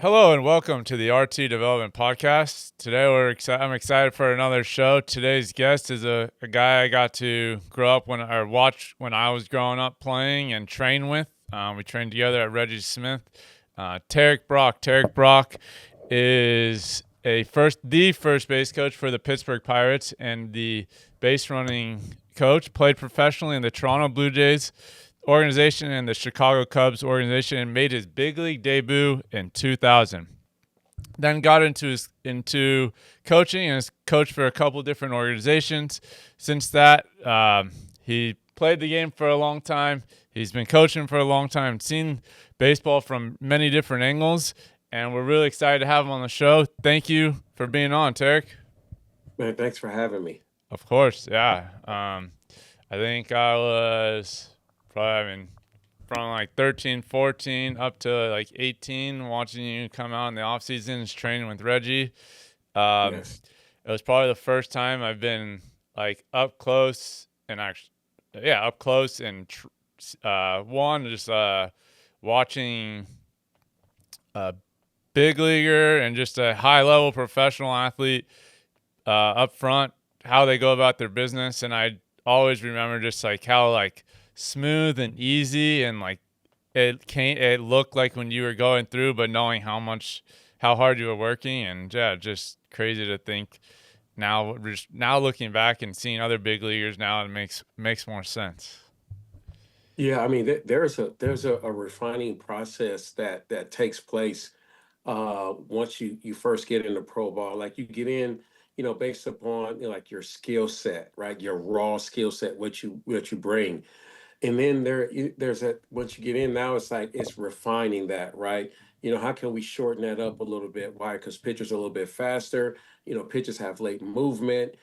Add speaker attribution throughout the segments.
Speaker 1: Hello and welcome to the RT Development Podcast. Today I'm excited for another show. Today's guest is a guy I got to grow up or watch when I was growing up playing and train with. We trained together at Reggie Smith. Tarrik Brock. Tarrik Brock is the first base coach for the Pittsburgh Pirates and the base running coach. Played professionally in the Toronto Blue Jays organization and the Chicago Cubs organization, and made his big league debut in 2000. Then got into coaching and has coached for a couple different organizations. Since that, he played the game for a long time. He's been coaching for a long time, seen baseball from many different angles, and we're really excited to have him on the show. Thank you for being on, Tarek.
Speaker 2: Man, thanks for having me.
Speaker 1: Of course, yeah. I think I was probably, from like 13, 14 up to like 18, watching you come out in the off seasons, training with Reggie. Um,
Speaker 2: Yes.
Speaker 1: it was probably the first time I've been like up close and actually, yeah, up close and one just watching a big leaguer and just a high level professional athlete up front, how they go about their business, and I always remember just like how like smooth and easy and like it looked like when you were going through, but knowing how hard you were working, and yeah, just crazy to think now looking back and seeing other big leaguers now, it makes more sense.
Speaker 2: Yeah, I mean, there's a refining process that takes place once you first get into pro ball. Like you get in, based upon like your skill set, right? Your raw skill set, what you bring. And then there's that once you get in now, it's like it's refining that, right? How can we shorten that up a little bit? Why? Because pitchers are a little bit faster. Pitchers have late movement.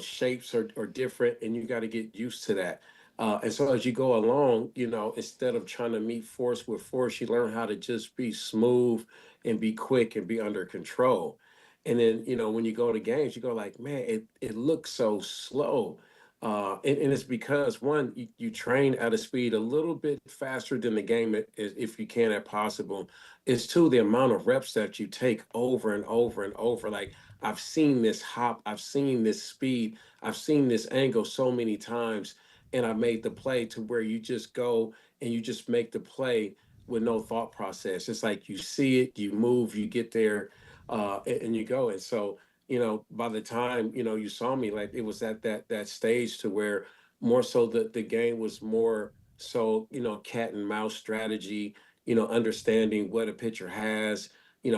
Speaker 2: Shapes are different, and you got to get used to that. And so as you go along, instead of trying to meet force with force, you learn how to just be smooth and be quick and be under control. And then, when you go to games, you go like, man, it looks so slow, and it's because one, you train at a speed a little bit faster than the game, if you can at possible. It's two, the amount of reps that you take over and over and over. Like I've seen this hop, I've seen this speed, I've seen this angle so many times, and I made the play to where you just go and you just make the play with no thought process. It's like you see it, you move, you get there, and you go. And so by the time, you saw me, like it was at that stage to where more so the game was more so, cat and mouse strategy, understanding what a pitcher has,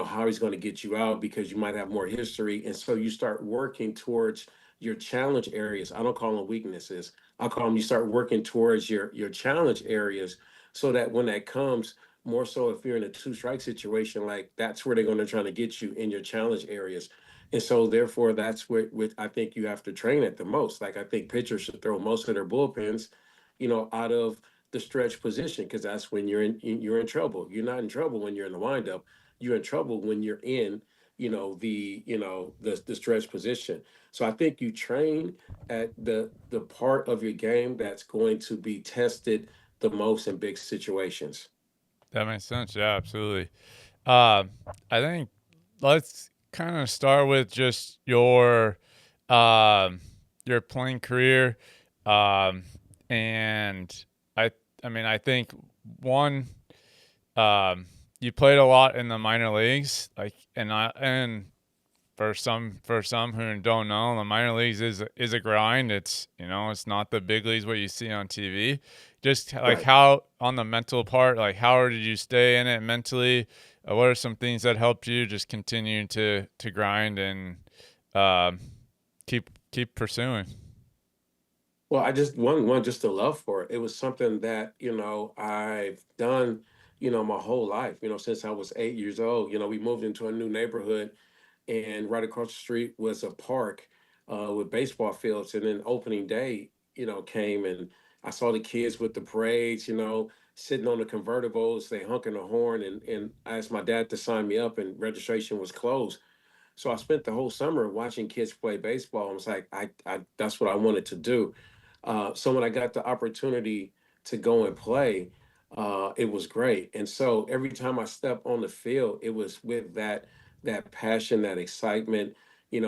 Speaker 2: how he's going to get you out because you might have more history. And so you start working towards your challenge areas. I don't call them weaknesses. I call them, you start working towards your challenge areas so that when that comes, more so if you're in a two strike situation, like that's where they're going to try to get you in your challenge areas. And so therefore that's what I think you have to train at the most. Like I think pitchers should throw most of their bullpens, out of the stretch position, because that's when you're in trouble. You're not in trouble when you're in the windup. You're in trouble when you're in, the stretch position. So I think you train at the part of your game that's going to be tested the most in big situations.
Speaker 1: That makes sense. Yeah, absolutely. Uh, I think let's kind of start with just um, your playing career, um, and I I think one, um, you played a lot in the minor leagues, like and for some who don't know, the minor leagues is a grind. It's not the big leagues what you see on TV. Just like
Speaker 2: Right.
Speaker 1: how on the mental part, like how did you stay in it mentally? What are some things that helped you just continue to grind and um, keep pursuing?
Speaker 2: Well, I just one just a love for it. It was something that, I've done, my whole life, since I was 8 years old. We moved into a new neighborhood, and right across the street was a park with baseball fields. And then opening day, came, and I saw the kids with the parades, sitting on the convertibles, they honking the horn, and I asked my dad to sign me up, and registration was closed. So I spent the whole summer watching kids play baseball. I was like, I that's what I wanted to do. So when I got the opportunity to go and play, It was great. And so every time I step on the field, it was with that passion, that excitement,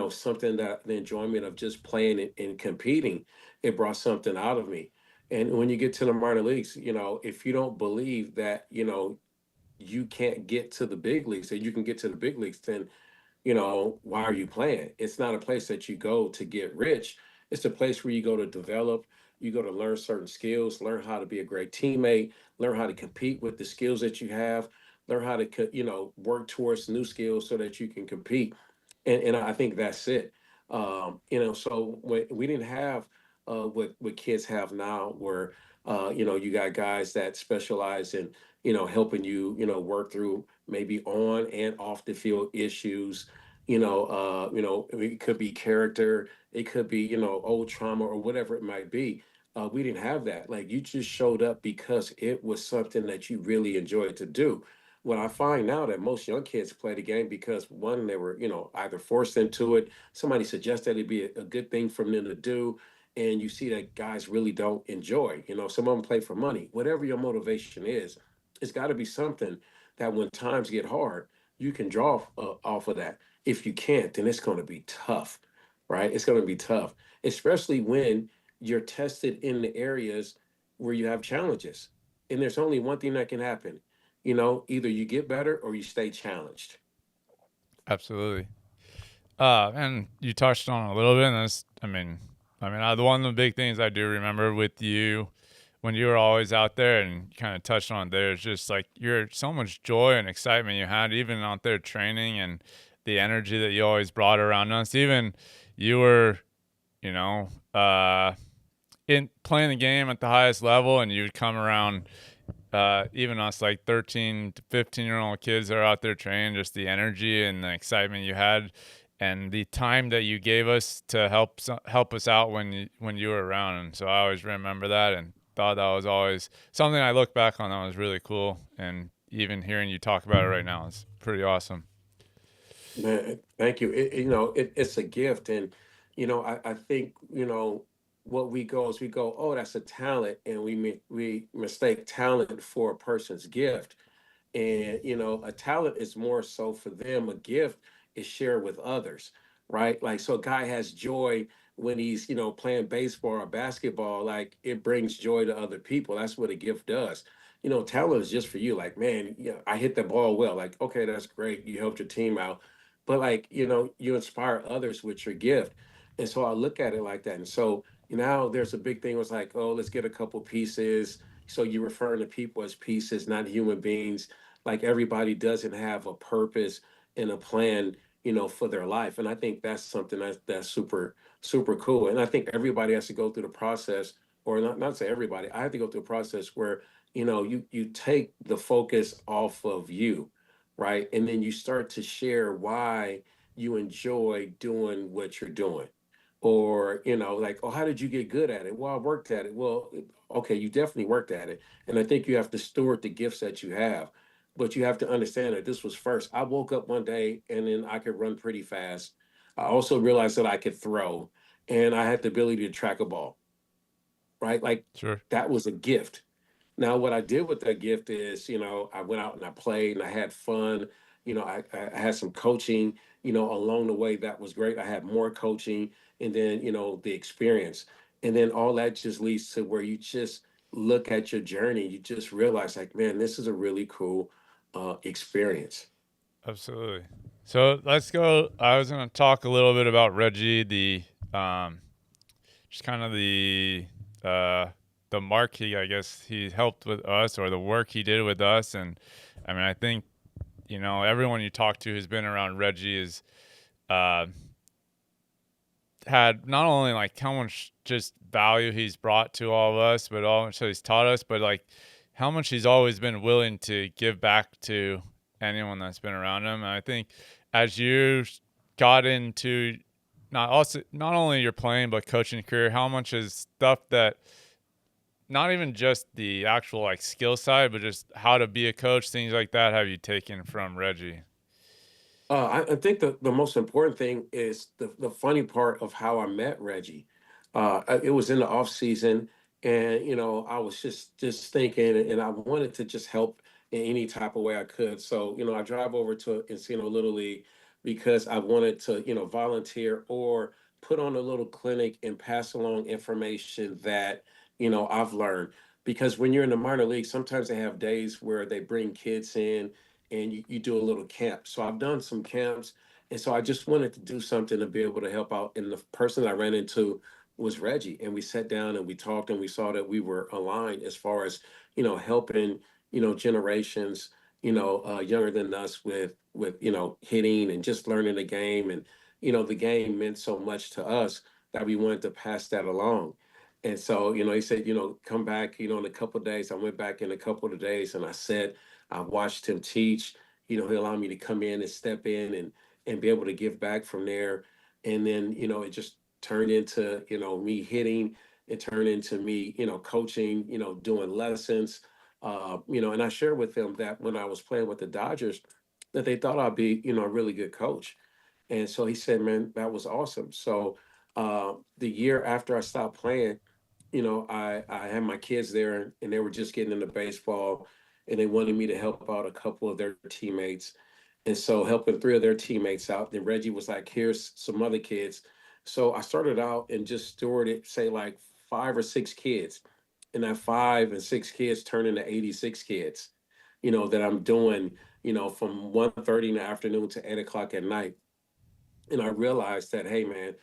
Speaker 2: something that the enjoyment of just playing and competing, it brought something out of me. And when you get to the minor leagues, if you don't believe that, you can't get to the big leagues, that you can get to the big leagues, then why are you playing? It's not a place that you go to get rich. It's a place where you go to develop, you go to learn certain skills, learn how to be a great teammate, learn how to compete with the skills that you have, learn how to, work towards new skills so that you can compete. And I think that's it. So we didn't have what kids have now, where you got guys that specialize in helping you work through maybe on and off the field issues. It could be character, it could be old trauma or whatever it might be. We didn't have that. Like, you just showed up because it was something that you really enjoyed to do. What I find now, that most young kids play the game because, one, they were, either forced into it, somebody suggested it'd be a good thing for them to do, and you see that guys really don't enjoy. Some of them play for money. Whatever your motivation is, it's got to be something that when times get hard, you can draw off of that. If you can't, then it's going to be tough, right? It's going to be tough, especially when you're tested in the areas where you have challenges. And there's only one thing that can happen. Either you get better or you stay challenged.
Speaker 1: Absolutely. And you touched on it a little bit, and that's, one of the big things I do remember with you when you were always out there and kind of touched on it there is just like you're so much joy and excitement you had even out there training, and the energy that you always brought around us. Even you were, you know, in playing the game at the highest level, and you'd come around even us like 13 to 15-year-old kids that are out there training, just the energy and the excitement you had and the time that you gave us to help us out when you were around. And so I always remember that and thought that was always something I look back on that was really cool. And even hearing you talk about it right now is pretty awesome.
Speaker 2: Man, thank you. It's a gift. And, I think, what we go is we go, oh, that's a talent. And we mistake talent for a person's gift. And a talent is more so for them. A gift is shared with others, right? Like, so a guy has joy when he's playing baseball or basketball. Like, it brings joy to other people. That's what a gift does. Talent is just for you. Like, man, I hit the ball well. Like, okay, that's great, you helped your team out. But, like, you inspire others with your gift. And so I look at it like that. And so now there's a big thing was like, oh, let's get a couple pieces. So you're referring to people as pieces, not human beings. Like, everybody doesn't have a purpose and a plan, for their life. And I think that's something that's super, super cool. And I think everybody has to go through the process, or not say everybody. I have to go through a process where, you take the focus off of you, right? And then you start to share why you enjoy doing what you're doing. Or, like, oh, how did you get good at it? Well, I worked at it. Well, okay, you definitely worked at it. And I think you have to steward the gifts that you have, but you have to understand that this was first. I woke up one day and then I could run pretty fast. I also realized that I could throw, and I had the ability to track a ball, right? Like,
Speaker 1: Sure.
Speaker 2: that was a gift. Now, what I did with that gift is, I went out and I played and I had fun. I had some coaching, along the way. That was great. I had more coaching, and then, the experience. And then all that just leads to where you just look at your journey. You just realize, like, man, this is a really cool experience.
Speaker 1: Absolutely. So let's go. I was going to talk a little bit about Reggie, um, just kind of uh, the mark I guess he helped with us, or the work he did with us. And I think everyone you talk to who's been around Reggie is uh, had not only like how much just value he's brought to all of us, but all much he's taught us, but like how much he's always been willing to give back to anyone that's been around him. And I think as you got into not only your playing but coaching career, how much is stuff that not even just the actual like skill side, but just how to be a coach, things like that, have you taken from Reggie?
Speaker 2: I think the most important thing is the funny part of how I met Reggie. It was in the off season, And I was just thinking, and I wanted to just help in any type of way I could. So I drive over to Encino Little League because I wanted to volunteer or put on a little clinic and pass along information that I've learned. Because when you're in the minor league, sometimes they have days where they bring kids in and you do a little camp. So I've done some camps, and so I just wanted to do something to be able to help out. And the person I ran into was Reggie, and we sat down and we talked, and we saw that we were aligned as far as helping generations younger than us with hitting and just learning the game. And the game meant so much to us that we wanted to pass that along. And so he said, come back in a couple of days. I went back in a couple of days, and I watched him teach. He allowed me to come in and step in and be able to give back from there. And then it just turned into me hitting. It turned into me coaching, doing lessons. And I shared with them that when I was playing with the Dodgers, that they thought I'd be a really good coach. And so he said, man, that was awesome. So the year after I stopped playing, I had my kids there, and they were just getting into baseball, and they wanted me to help out a couple of their teammates. And so helping three of their teammates out, then Reggie was like, here's some other kids. So I started out and just stewarded, say, like 5 or 6 kids. And that 5 and 6 kids turned into 86 kids, that I'm doing, from 1:30 in the afternoon to 8 o'clock at night. And I realized that, hey, man,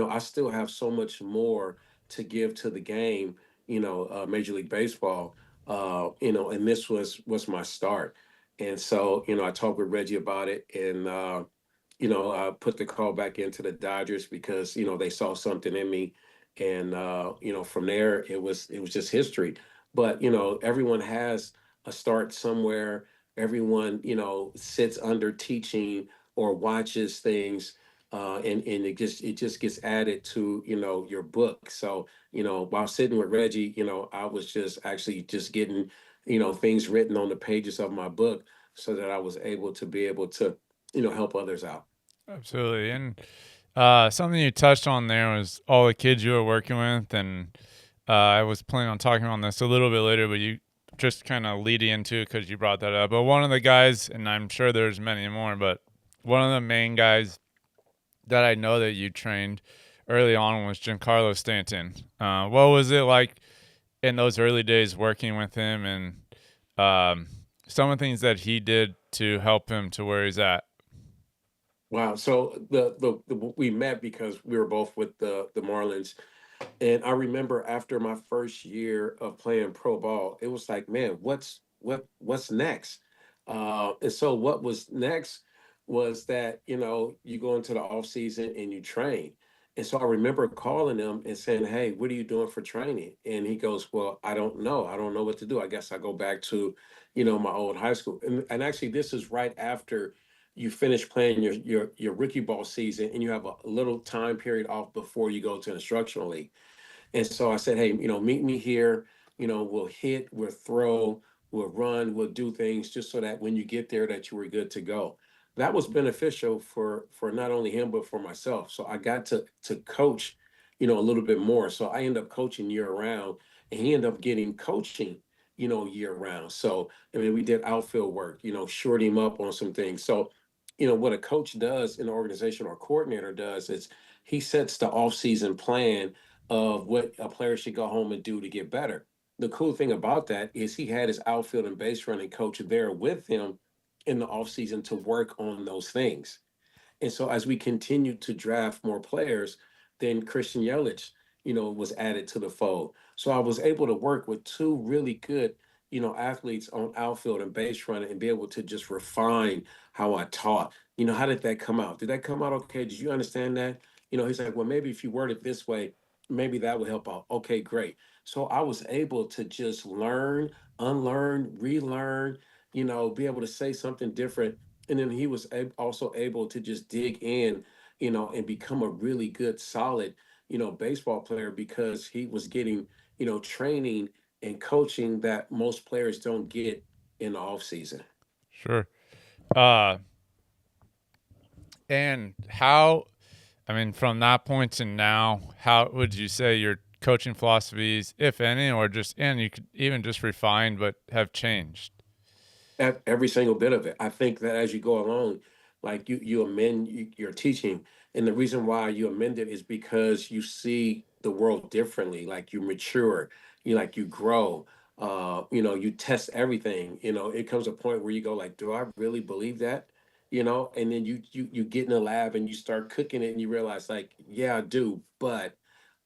Speaker 2: I still have so much more to give to the game, Major League Baseball, and this was my start. And so, I talked with Reggie about it, and I put the call back into the Dodgers because they saw something in me, and from there it was just history. But everyone has a start somewhere. Everyone sits under teaching or watches things, and it just gets added to your book. So while sitting with Reggie, I was just actually just getting things written on the pages of my book so that I was able to help others out.
Speaker 1: Absolutely. And something you touched on there was all the kids you were working with. And I was planning on talking on this a little bit later, but you just kind of lead into it because you brought that up. But one of the guys, and I'm sure there's many more, but one of the main guys that I know that you trained early on was Giancarlo Stanton. What was it like in those early days working with him, and some of the things that he did to help him to where he's at?
Speaker 2: Wow. So we met because we were both with the Marlins. And I remember after my first year of playing pro ball, it was like, man, what's next? And so what was next was that, you go into the off season and you train. And so I remember calling him and saying, hey, what are you doing for training? And he goes, well, I don't know. I don't know what to do. I guess I go back to, my old high school. And actually this is right after you finish playing your rookie ball season, and you have a little time period off before you go to instructional league. And so I said, hey, meet me here. We'll hit, we'll throw, we'll run, we'll do things just so that when you get there that you were good to go. That was beneficial for not only him but for myself. So I got to coach, a little bit more. So I ended up coaching year round, and he ended up getting coaching, year round. So I mean, we did outfield work, short him up on some things. So, what a coach does in an organization or a coordinator does is he sets the off-season plan of what a player should go home and do to get better. The cool thing about that is he had his outfield and base running coach there with him in the offseason to work on those things. And so as we continued to draft more players, then Christian Yelich, was added to the fold. So I was able to work with two really good, athletes on outfield and base running and be able to just refine how I taught. How did that come out? Did that come out okay? Did you understand that? He's like, well, maybe if you word it this way, maybe that would help out. Okay, great. So I was able to just learn, unlearn, relearn, be able to say something different, and then he was also able to just dig in, and become a really good, solid, baseball player because he was getting, training and coaching that most players don't get in the off season.
Speaker 1: Sure. Uh, and how, I mean, from that point to now, how would you say your coaching philosophies, if any, or just, and you could even just refine, but have changed?
Speaker 2: Every single bit of it. I think that as you go along, like you amend your teaching, and the reason why you amend it is because you see the world differently. Like you mature, you grow. You test everything. It comes a point where you go like, do I really believe that? And then you get in the lab and you start cooking it, and you realize like, yeah, I do, but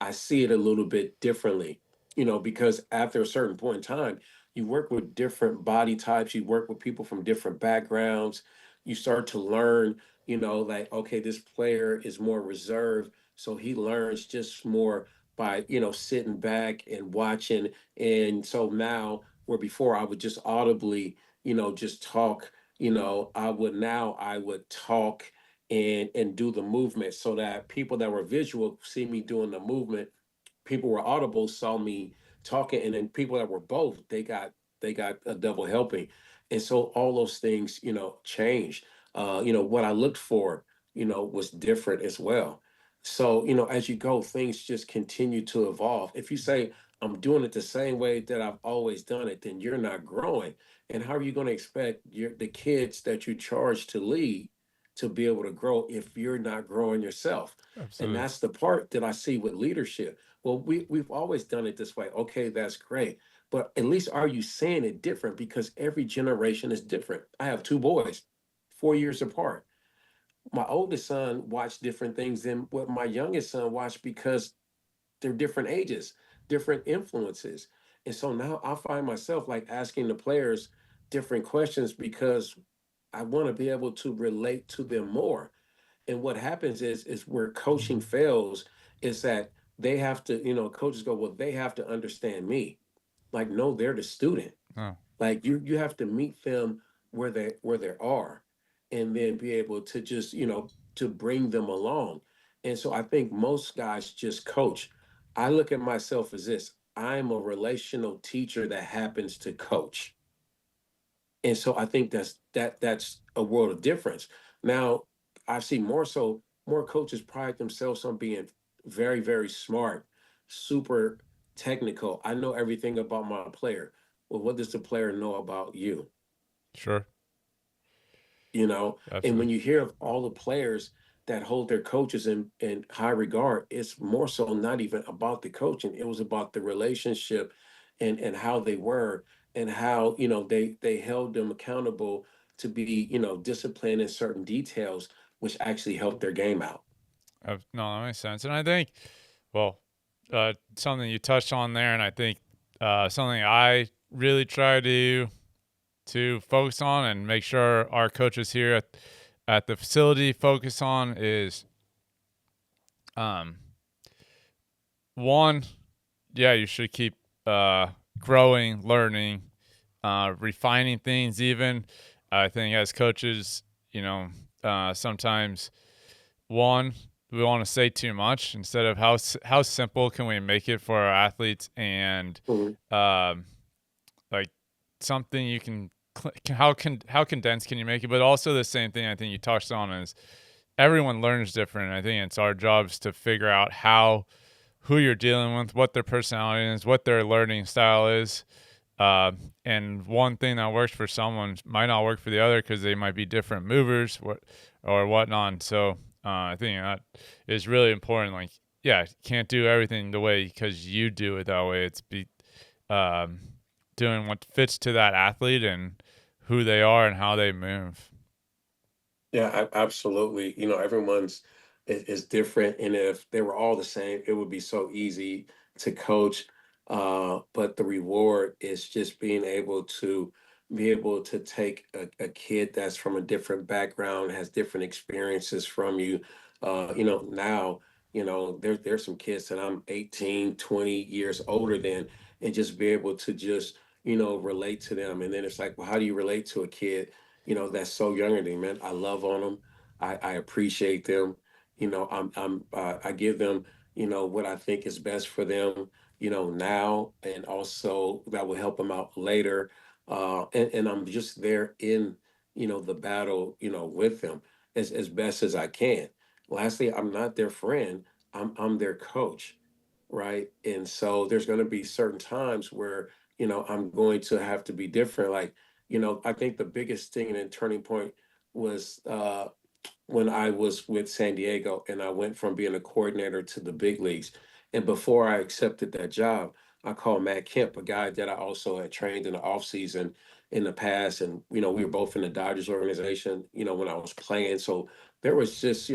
Speaker 2: I see it a little bit differently. Because after a certain point in time you work with different body types, you work with people from different backgrounds, you start to learn, like, okay, this player is more reserved, so he learns just more by, sitting back and watching. And so now, where before I would just audibly, just talk, I would talk and do the movement so that people that were visual see me doing the movement, people were audible saw me talking, and then people that were both, they got a double helping. And so all those things, changed. What I looked for, was different as well. So, as you go, things just continue to evolve. If you say I'm doing it the same way that I've always done it, then you're not growing. And how are you going to expect the kids that you charge to lead to be able to grow if you're not growing yourself? And
Speaker 1: Absolutely.
Speaker 2: that's the part that I see with leadership. Well, we've always done it this way. Okay, that's great. But at least are you saying it different? Because every generation is different. I have two boys, 4 years apart. My oldest son watched different things than what my youngest son watched because they're different ages, different influences. And so now I find myself like asking the players different questions because I want to be able to relate to them more. And what happens is where coaching fails is that they have to, coaches go, well, they have to understand me. Like, no, they're the student.
Speaker 1: Oh,
Speaker 2: Like you have to meet them where they are, and then be able to just, to bring them along. And so I think most guys just coach. I look at myself as this. I'm a relational teacher that happens to coach. And so I think that's a world of difference. Now, I see more coaches pride themselves on being very, very smart, super technical. I know everything about my player. Well, what does the player know about you?
Speaker 1: sure.
Speaker 2: And when
Speaker 1: Absolutely.
Speaker 2: you hear of all the players that hold their coaches in high regard, it's more so not even about the coaching. It was about the relationship and how they were, and how, they held them accountable to be, disciplined in certain details, which actually helped their game out.
Speaker 1: No, that makes sense. And I think, well, something you touched on there, and I think something I really try to focus on and make sure our coaches here at the facility focus on is um one, yeah, you should keep growing, learning, refining things. Even I think as coaches, sometimes one, we want to say too much instead of how simple can we make it for our athletes, and
Speaker 2: Mhm.
Speaker 1: um, like something you can how condensed can you make it? But also the same thing I think you touched on is everyone learns different. I think it's our jobs to figure out how who you're dealing with, what their personality is, what their learning style is. Uh, and one thing that works for someone might not work for the other because they might be different movers or whatnot. So I think that is really important. Like, yeah, can't do everything the way because you do it that way. It's um, doing what fits to that athlete and who they are and how they move.
Speaker 2: Yeah, absolutely. Everyone's is different, and if they were all the same, it would be so easy to coach. But the reward is just being able to take a kid that's from a different background, has different experiences from you. Now, there's some kids that I'm 18, 20 years older than, and just be able to just, relate to them. And then it's like, well, how do you relate to a kid, that's so younger than me? Man, I love on them. I appreciate them. I give them, what I think is best for them, now, and also that will help them out later. And I'm just there in, the battle, with them as best as I can. Lastly, I'm not their friend. I'm their coach. right? And so there's going to be certain times where, I'm going to have to be different. Like, I think the biggest thing and turning point was when I was with San Diego and I went from being a coordinator to the big leagues. And before I accepted that job, I called Matt Kemp, a guy that I also had trained in the offseason in the past. And, we were both in the Dodgers organization, when I was playing. So there was just,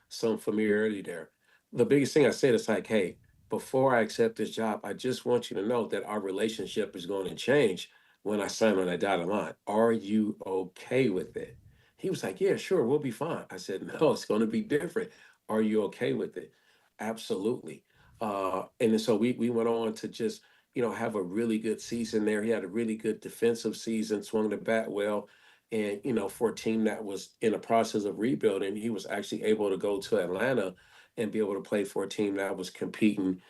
Speaker 2: some familiarity there. The biggest thing I said is like, hey, before I accept this job, I just want you to know that our relationship is going to change when I sign on that dotted line. Are you okay with it? He was like, yeah, sure, we'll be fine. I said, no, it's going to be different. Are you okay with it? Absolutely. And then so we went on to just, have a really good season there. He had a really good defensive season, swung the bat well. And, for a team that was in the process of rebuilding, he was actually able to go to Atlanta and be able to play for a team that was competing,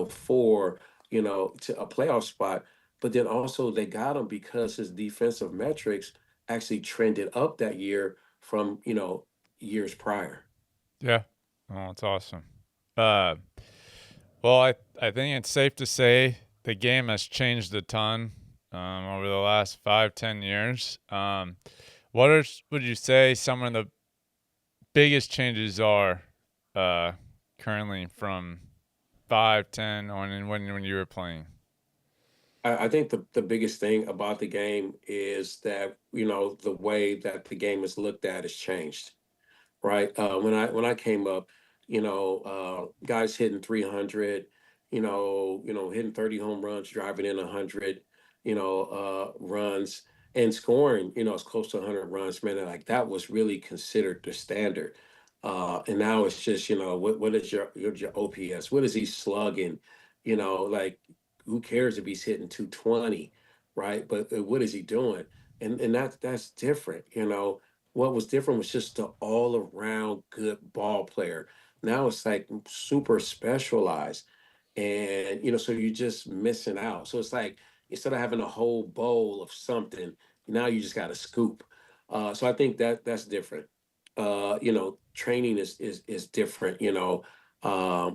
Speaker 2: for, to a playoff spot. But then also they got him because his defensive metrics actually trended up that year from, years prior.
Speaker 1: Yeah. Oh, it's awesome. Uh, well, I think it's safe to say the game has changed a ton over the last 5, 10 years. Would you say some of the biggest changes are uh, currently from 5, 10 when you were playing?
Speaker 2: I think the biggest thing about the game is that, the way that the game is looked at has changed. Right? When I came up, guys hitting 300, hitting 30 home runs, driving in 100, runs and scoring, as close to 100 runs, man, like that was really considered the standard. And now it's just, what is your OPS? What is he slugging? Like who cares if he's hitting 220, right? But what is he doing? And that's different, what was different was just the all around good ball player. Now it's like super specialized. And, so you're just missing out. So it's like instead of having a whole bowl of something, now you just got a scoop. So I think that's different. Training is different,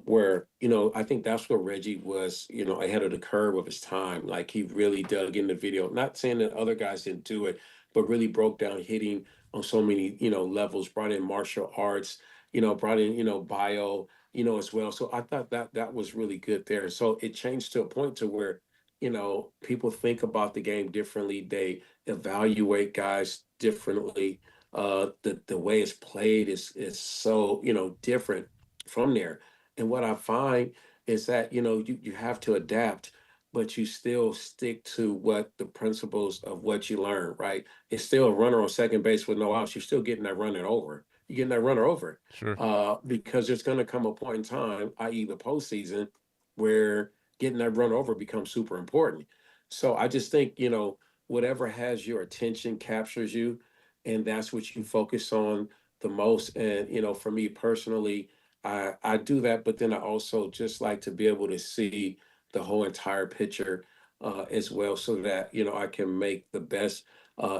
Speaker 2: where, I think that's where Reggie was, ahead of the curve of his time. Like he really dug in the video, not saying that other guys didn't do it, but really broke down hitting on so many, levels, brought in martial arts, brought in, bio, as well. So I thought that was really good there. So it changed to a point to where, people think about the game differently. They evaluate guys differently. The way it's played is so, different from there. And what I find is that, you have to adapt, but you still stick to what the principles of what you learn, right? It's still a runner on second base with no outs. You're still getting that runner over. You're getting that runner over
Speaker 1: Sure.
Speaker 2: because there's going to come a point in time, i.e., the postseason, where getting that run over becomes super important. So I just think, whatever has your attention captures you, and that's what you focus on the most. And, for me personally, I do that, but then I also just like to be able to see the whole entire picture as well so that, I can make the best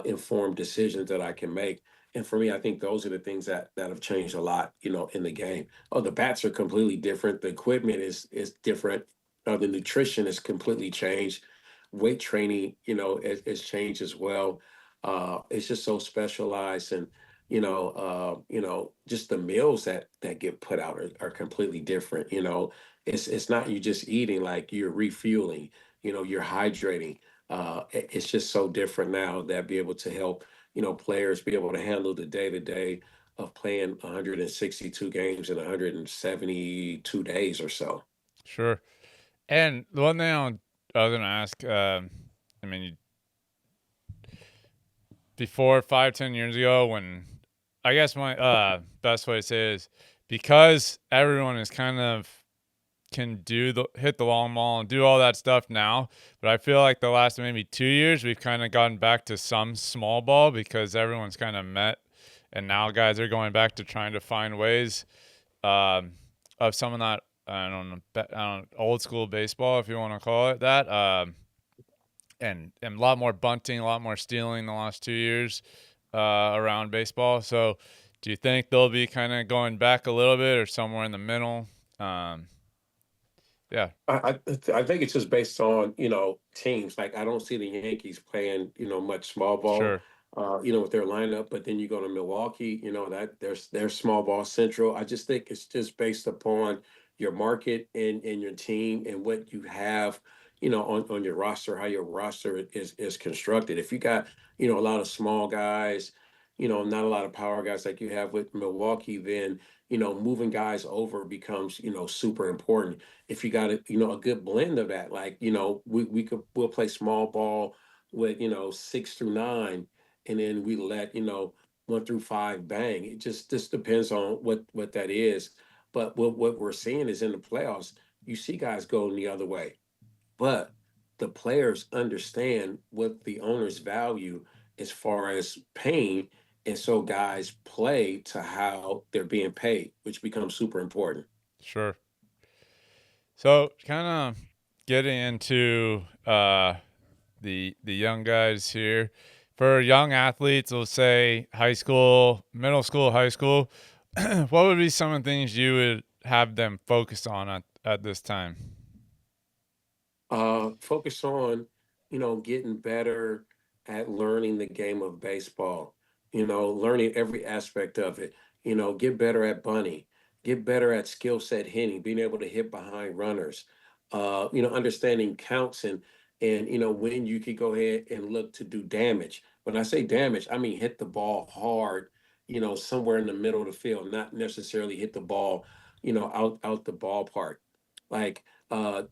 Speaker 2: informed decisions that I can make. And for me, I think those are the things that have changed a lot, in the game. Oh, the bats are completely different. The equipment is different. The nutrition is completely changed. Weight training, has changed as well. It's just so specialized, and just the meals that get put out are completely different. It's not you just eating, like you're refueling. You're hydrating. It's just so different now that be able to help players be able to handle the day to day of playing 162 games in 172 days or so.
Speaker 1: Sure. And the one thing I was gonna ask, I mean, before 5, 10 years ago, when I guess my best way to say it is because everyone is kind of can hit the long ball and do all that stuff now, but I feel like the last maybe 2 years we've kind of gotten back to some small ball because everyone's kind of met, and now guys are going back to trying to find ways um, of some of that I don't know, old school baseball if you want to call it that. And a lot more bunting, a lot more stealing the last 2 years around baseball. So, do you think they'll be kind of going back a little bit or somewhere in the middle? Um, Yeah,
Speaker 2: I think it's just based on, teams. Like I don't see the Yankees playing, much small ball,
Speaker 1: sure,
Speaker 2: with their lineup. But then you go to Milwaukee, that there's small ball central. I just think it's just based upon your market and your team and what you have, on your roster, how your roster is constructed. If you got, a lot of small guys, not a lot of power guys like you have with Milwaukee, then moving guys over becomes, super important. If you got a good blend of that, like, we'll play small ball with, 6 through 9, and then we let, 1 through 5 bang. It just depends on what that is. But what we're seeing is in the playoffs, you see guys going the other way. But the players understand what the owners value as far as paying. And so guys play to how they're being paid, which becomes super important.
Speaker 1: sure. So kind of getting into the young guys here. For young athletes, we'll say high school, middle school, high school, what would be some of the things you would have them focus on at this time?
Speaker 2: Focus on, getting better at learning the game of baseball, learning every aspect of it, get better at bunting, get better at skill set hitting, being able to hit behind runners, understanding counts and when you could go ahead and look to do damage. When I say damage, I mean hit the ball hard, somewhere in the middle of the field, not necessarily hit the ball, out the ballpark. Like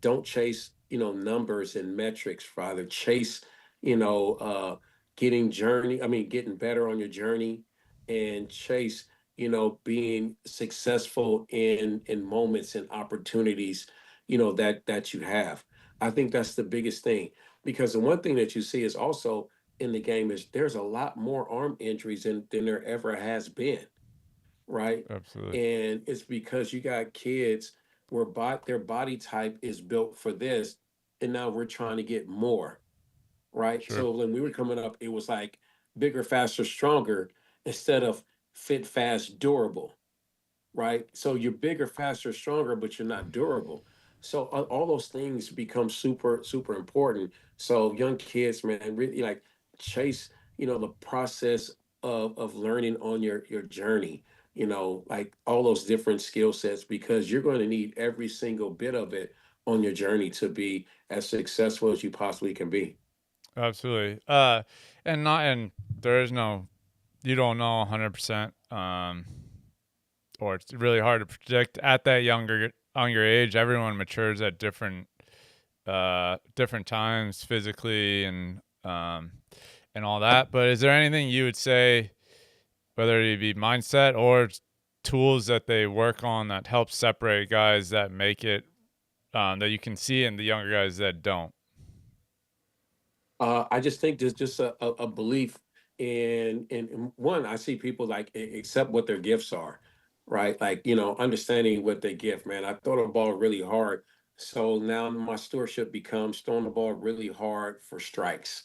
Speaker 2: don't chase, numbers and metrics, rather chase, you know, uh, getting better on your journey and chase, being successful in moments and opportunities, that you have. I think that's the biggest thing because the one thing that you see is also in the game is there's a lot more arm injuries than there ever has been, right?
Speaker 1: Absolutely.
Speaker 2: And it's because you got kids where their body type is built for this, and now we're trying to get more, right?
Speaker 1: Sure.
Speaker 2: So when we were coming up, it was like bigger, faster, stronger instead of fit, fast, durable, right? So you're bigger, faster, stronger, but you're not durable. So all those things become super, super important. So young kids, man, really like chase, the process of learning on your journey. Like all those different skill sets because you're going to need every single bit of it on your journey to be as successful as you possibly can be.
Speaker 1: Absolutely. And there is no, you don't know 100%. Or it's really hard to predict at that younger age. Everyone matures at different times physically and all that. But is there anything you would say, whether it be mindset or tools that they work on that help separate guys that make it, that you can see in the younger guys that don't?
Speaker 2: I just think there's just a belief in one. I see people like accept what their gifts are, right? Like understanding what they gift. Man, I throw the ball really hard, so now my stewardship becomes throwing the ball really hard for strikes.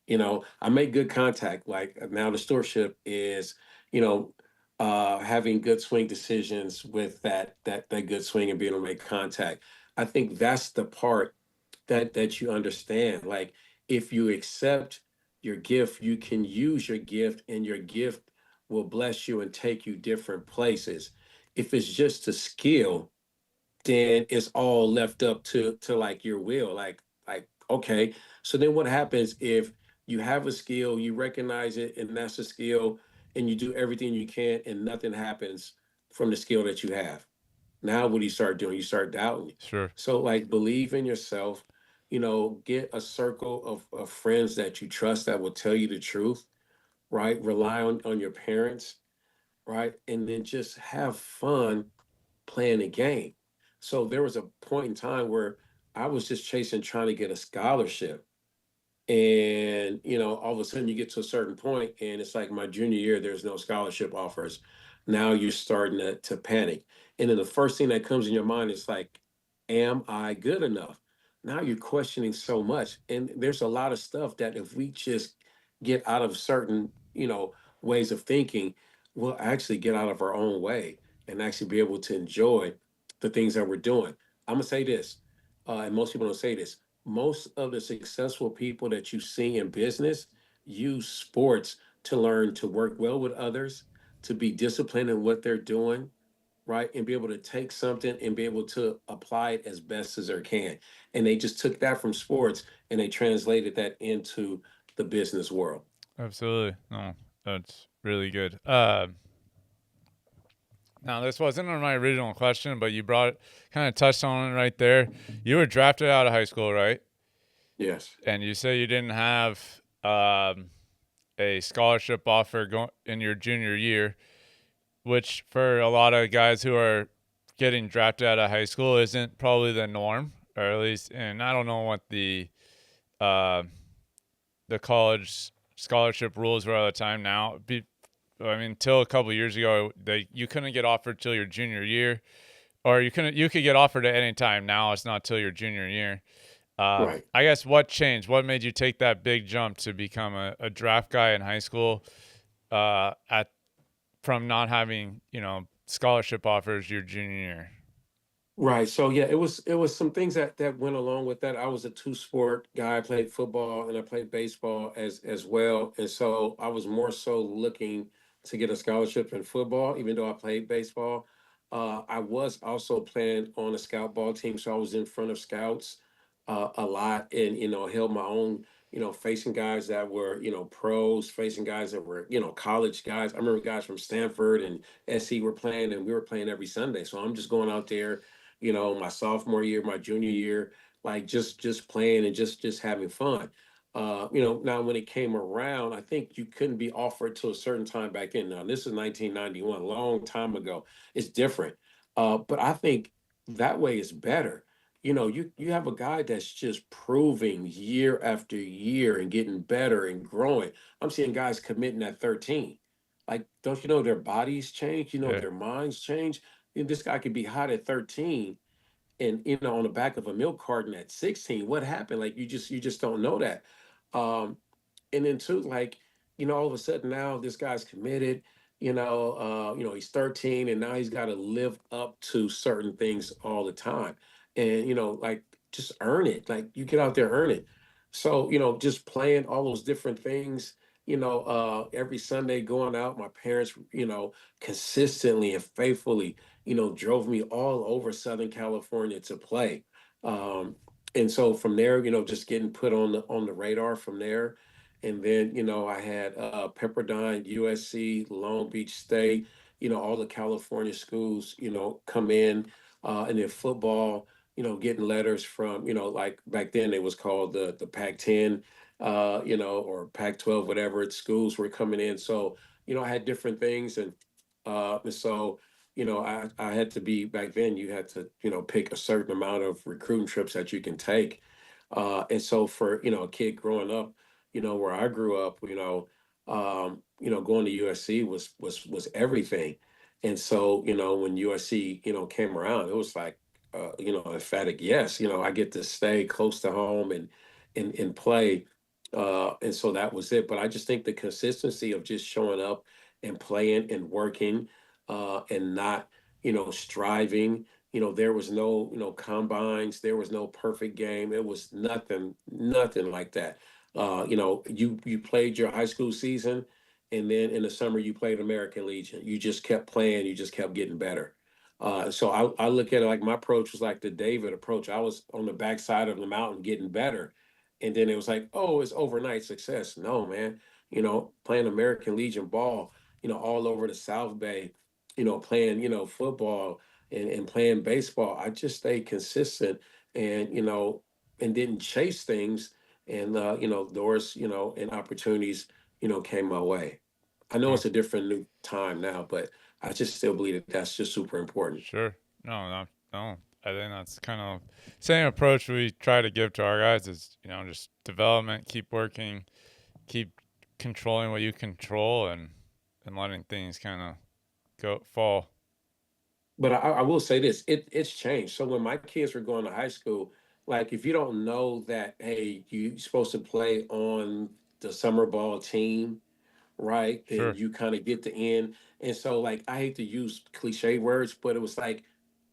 Speaker 2: I make good contact. Like now, the stewardship is, you know, having good swing decisions with that good swing and being able to make contact. I think that's the part that you understand. Like if you accept your gift, you can use your gift, and your gift will bless you and take you different places. If it's just a skill, then it's all left up to like your will. Like okay, so then what happens if you have a skill, you recognize it, and that's a skill, and you do everything you can, and nothing happens from the skill that you have? Now what do you start doing? You start doubting.
Speaker 1: Sure.
Speaker 2: So like believe in yourself, get a circle of friends that you trust that will tell you the truth, right? Rely on your parents, right? And then just have fun playing the game. So there was a point in time where I was just chasing trying to get a scholarship. And, all of a sudden you get to a certain point and it's like my junior year, there's no scholarship offers. Now you're starting to panic. And then the first thing that comes in your mind is like, am I good enough? Now you're questioning so much. And there's a lot of stuff that if we just get out of certain, ways of thinking, we'll actually get out of our own way and actually be able to enjoy the things that we're doing. I'm gonna say this. and most people don't say this, most of the successful people that you see in business use sports to learn to work well with others, to be disciplined in what they're doing, right? And be able to take something and be able to apply it as best as they can. And they just took that from sports and they translated that into the business world.
Speaker 1: Absolutely. No, that's really good. Now this wasn't on my original question, but you kind of touched on it right there. You were drafted out of high school, right?
Speaker 2: Yes.
Speaker 1: And you say you didn't have a scholarship offer in your junior year, which for a lot of guys who are getting drafted out of high school isn't probably the norm, or at least. And I don't know what uh, the college scholarship rules were at the time. I mean, until a couple of years ago, you couldn't get offered till your junior year, or you could get offered at any time. Now it's not till your junior year.
Speaker 2: Right.
Speaker 1: I guess what changed? What made you take that big jump to become a draft guy in high school? At From not having scholarship offers your junior year.
Speaker 2: Right. So yeah, it was some things that went along with that. I was a two sport guy. I played football and I played baseball as well. And so I was more so looking to get a scholarship in football, even though I played baseball. I was also playing on a scout ball team, so I was in front of scouts a lot, and held my own. Facing guys that were pros, facing guys that were college guys. I remember guys from Stanford and SC were playing, and we were playing every Sunday. So I'm just going out there my sophomore year, my junior year, like just playing and just having fun. Now when it came around, I think you couldn't be offered to a certain time back then. Now this is 1991, a long time ago. It's different, but I think that way is better. You have a guy that's just proving year after year and getting better and growing. I'm seeing guys committing at 13. Like, don't you know their bodies change?
Speaker 1: Yeah,
Speaker 2: Their minds change. This guy could be hot at 13 and on the back of a milk carton at 16. What happened? Like you just don't know that. Um, and then too, like, all of a sudden now this guy's committed, he's 13 and now he's got to live up to certain things all the time. And, like just earn it. Like you get out there, earn it. So, just playing all those different things, every Sunday going out, my parents, consistently and faithfully, drove me all over Southern California to play. Um, and so from there, just getting put on the radar from there. And then, I had Pepperdine, USC, Long Beach State, all the California schools, come in. And then football, getting letters from, like back then it was called the Pac-10, or Pac-12, whatever its schools were coming in. So, I had different things. And so, I had to be back then, you had to, pick a certain amount of recruiting trips that you can take. And so for, a kid growing up, where I grew up, going to USC was everything. And so, when USC, came around, it was like, emphatic yes. I get to stay close to home and play. And so that was it. But I just think the consistency of just showing up and playing and working, and not, striving. There was no, combines, there was no perfect game. It was nothing like that. You played your high school season, and then in the summer you played American Legion. You just kept playing, you just kept getting better. So I look at it like my approach was like the David approach. I was on the backside of the mountain getting better. And then it was like, oh, it's overnight success. No, man. Playing American Legion ball, all over the South Bay, playing, football and playing baseball. I just stayed consistent and, and didn't chase things. And, doors, and opportunities, came my way. I know
Speaker 1: no,
Speaker 2: it's a different new time now, but I just still believe that that's just super important.
Speaker 1: sure. No, no, no. I think that's kind of same approach we try to give to our guys is just development, keep working, keep controlling what you control, and letting things kind of go fall.
Speaker 2: But I will say this, it's changed. So when my kids were going to high school, like if you don't know that, hey, you're supposed to play on the summer ball team, right? Then
Speaker 1: Sure.
Speaker 2: you kind of get the end. And so like I hate to use cliche words, but it was like,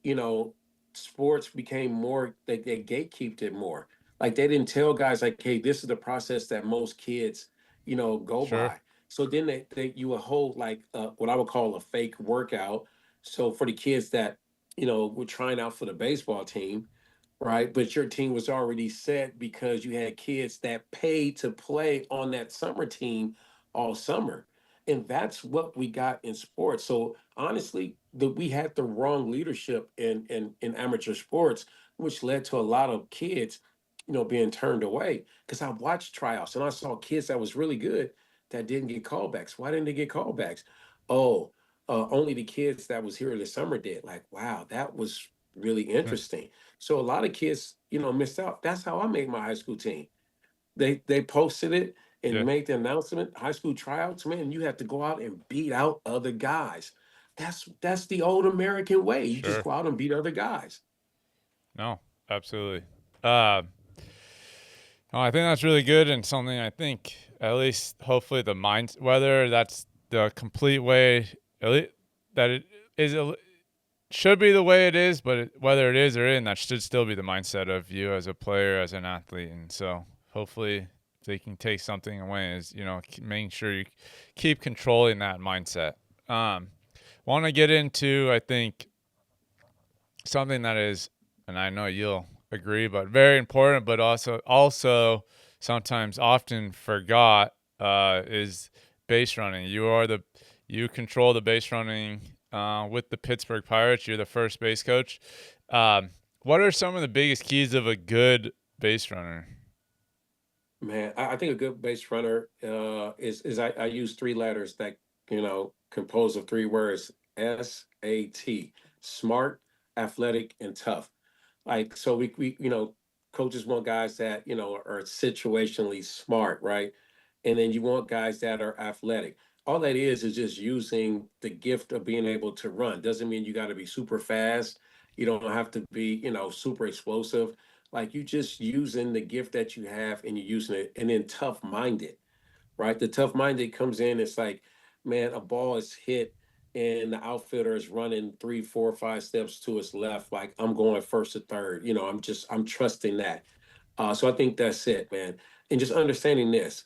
Speaker 2: you know, sports became more, they gatekeeped it more. Like they didn't tell guys like, hey, this is the process that most kids, go
Speaker 1: Sure.
Speaker 2: by. So then you would hold like what I would call a fake workout. So for the kids that, were trying out for the baseball team, right? But your team was already set because you had kids that paid to play on that summer team all summer. And that's what we got in sports. So honestly, we had the wrong leadership in amateur sports, which led to a lot of kids, being turned away. Because I watched tryouts and I saw kids that was really good that didn't get callbacks. Why didn't they get callbacks? Oh, only the kids that was here this summer did. Like, wow, that was really
Speaker 1: Hmm.
Speaker 2: interesting. So a lot of kids, missed out. That's how I made my high school team. They posted it and
Speaker 1: Yeah.
Speaker 2: made the announcement. High school tryouts, man, you have to go out and beat out other guys. That's the old American way. You just
Speaker 1: Sure.
Speaker 2: go out and beat other guys.
Speaker 1: No, absolutely. Uh, no, I think that's really good and something I think at least hopefully the mind, whether that's the complete way, at least that it is, should be the way it is, but whether it is or isn't, that should still be the mindset of you as a player, as an athlete. And so hopefully they can take something away is, making sure you keep controlling that mindset. Want to get into, I think, something that is, and I know you'll agree, but very important, but also sometimes often forgot, is base running. You control the base running with the Pittsburgh Pirates. You're the first base coach. Um, what are some of the biggest keys of a good base runner?
Speaker 2: Man, I think a good base runner is I use three letters that compose of three words: SAT, smart, athletic, and tough. Like so, we coaches want guys that are situationally smart, right? And then you want guys that are athletic. All that is just using the gift of being able to run. Doesn't mean you got to be super fast. You don't have to be super explosive. Like you just using the gift that you have and you're using it, and then tough minded, right? The tough minded comes in. It's like, man, a ball is hit and the outfielder is running 3, 4, 5 steps to his left. Like I'm going first to third. I'm trusting that. So I think that's it, man. And just understanding this,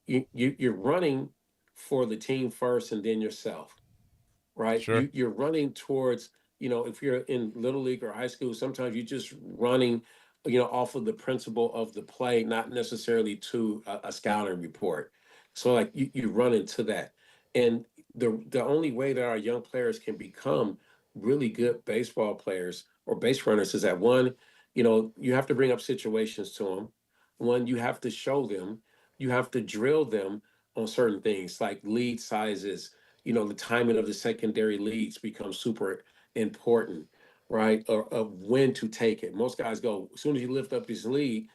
Speaker 2: you're running for the team first and then yourself, right?
Speaker 1: Sure.
Speaker 2: You're running towards, if you're in little league or high school, sometimes you're just running, off of the principle of the play, not necessarily to a scouting report. So like you run into that. And the only way that our young players can become really good baseball players or base runners is that one, you have to bring up situations to them. One, you have to show them, you have to drill them on certain things like lead sizes, the timing of the secondary leads becomes super important, right? Or of when to take it. Most guys go, as soon as you lift up his leg,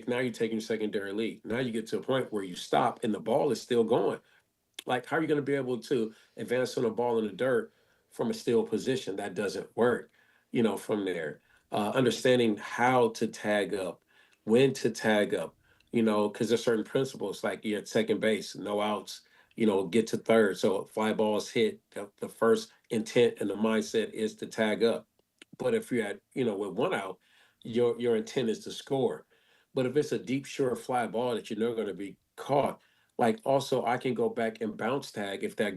Speaker 2: now you're taking your secondary lead. Now you get to a point where you stop and the ball is still going. Like, how are you going to be able to advance on a ball in the dirt from a still position? That doesn't work, from there. Understanding how to tag up, when to tag up, because there's certain principles like you're at second base, no outs, get to third. So fly balls hit, the first intent and the mindset is to tag up. But if you're at, with one out, your intent is to score. But if it's a deep, sure fly ball that you're not going to be caught, like also I can go back and bounce tag if that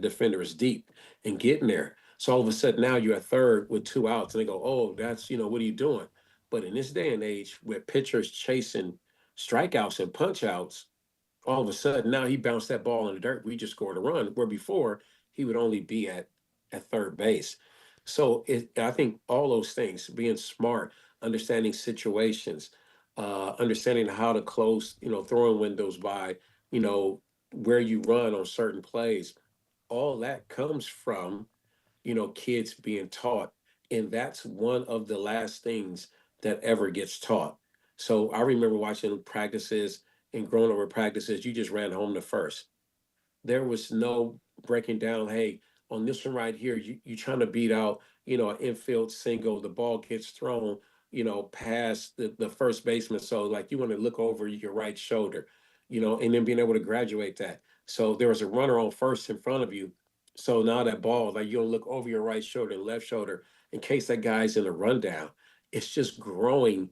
Speaker 2: defender is deep and get in there. So all of a sudden now you're a third with two outs, and they go, oh, that's what are you doing? But in this day and age, where pitchers chasing strikeouts and punch outs, all of a sudden now he bounced that ball in the dirt. We just scored a run. Where before he would only be at third base. So I think all those things, being smart, understanding situations, understanding how to close, throwing windows by, you know, where you run on certain plays, all that comes from, kids being taught. And that's one of the last things that ever gets taught. So I remember watching practices and growing over practices, you just ran home to first. There was no breaking down, hey, on this one right here, you trying to beat out, an infield single, the ball gets thrown, past the first baseman. So like you want to look over your right shoulder, and then being able to graduate that. So there was a runner on first in front of you. So now that ball, like you'll look over your right shoulder and left shoulder in case that guy's in a rundown. It's just growing,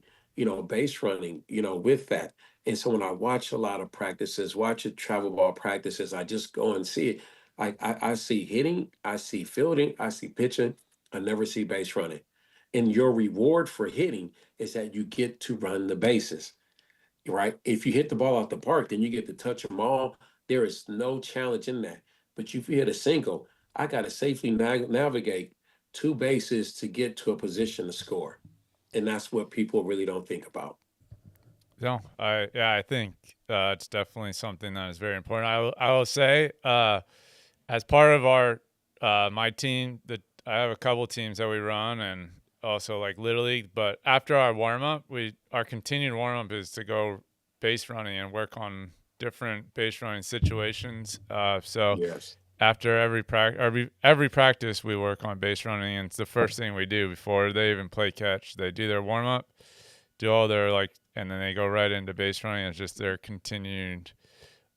Speaker 2: base running, with that. And so when I watch a lot of practices, watch it travel ball practices, I just go and see it. I see hitting, I see fielding, I see pitching. I never see base running. And your reward for hitting is that you get to run the bases, right? If you hit the ball out the park, then you get to touch them all. There is no challenge in that. But if you hit a single, I got to safely navigate two bases to get to a position to score. And that's what people really don't think about.
Speaker 1: No, I think it's definitely something that is very important. I will say, as part of our my team, that I have a couple teams that we run, and also like Little League. But after our warm up, our continued warm up is to go base running and work on different base running situations. So
Speaker 2: Yes.
Speaker 1: after every practice, we work on base running, and it's the first thing we do before they even play catch. They do their warm up, do all their like, and then they go right into base running. It's just their continued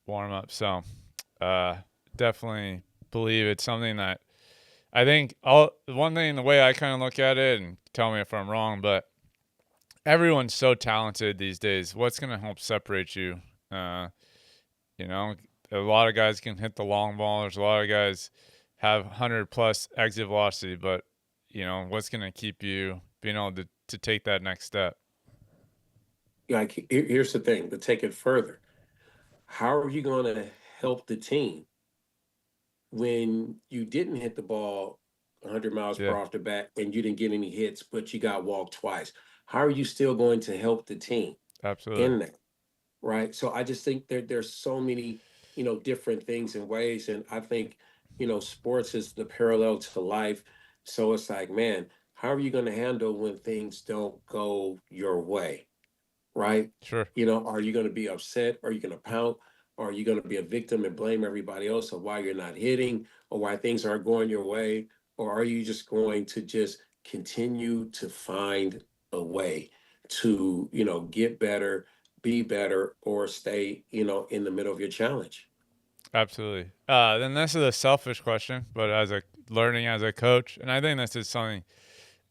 Speaker 1: warm up. So uh, definitely believe it's something that I think one thing, the way I kind of look at it, and tell me if I'm wrong, but everyone's so talented these days. What's going to help separate you? Uh, you know, a lot of guys can hit the long ball. There's a lot of guys have 100 plus exit velocity, but what's going to keep you being able to take that next step?
Speaker 2: Like, here's the thing, to take it further. How are you going to help the team when you didn't hit the ball 100 miles per
Speaker 1: Yeah,
Speaker 2: off the bat and you didn't get any hits, but you got walked twice? How are you still going to help the team
Speaker 1: absolutely.
Speaker 2: in that? Right. So I just think there's so many, different things and ways. And I think, sports is the parallel to life. So it's like, man, how are you going to handle when things don't go your way? Right?
Speaker 1: Sure.
Speaker 2: Are you going to be upset? Are you going to pout? Or are you going to be a victim and blame everybody else of why you're not hitting or why things aren't going your way? Or are you just going to just continue to find a way to, get better, be better, or stay, in the middle of your challenge?
Speaker 1: Absolutely. Then this is a selfish question, but as a learning as a coach, and I think this is something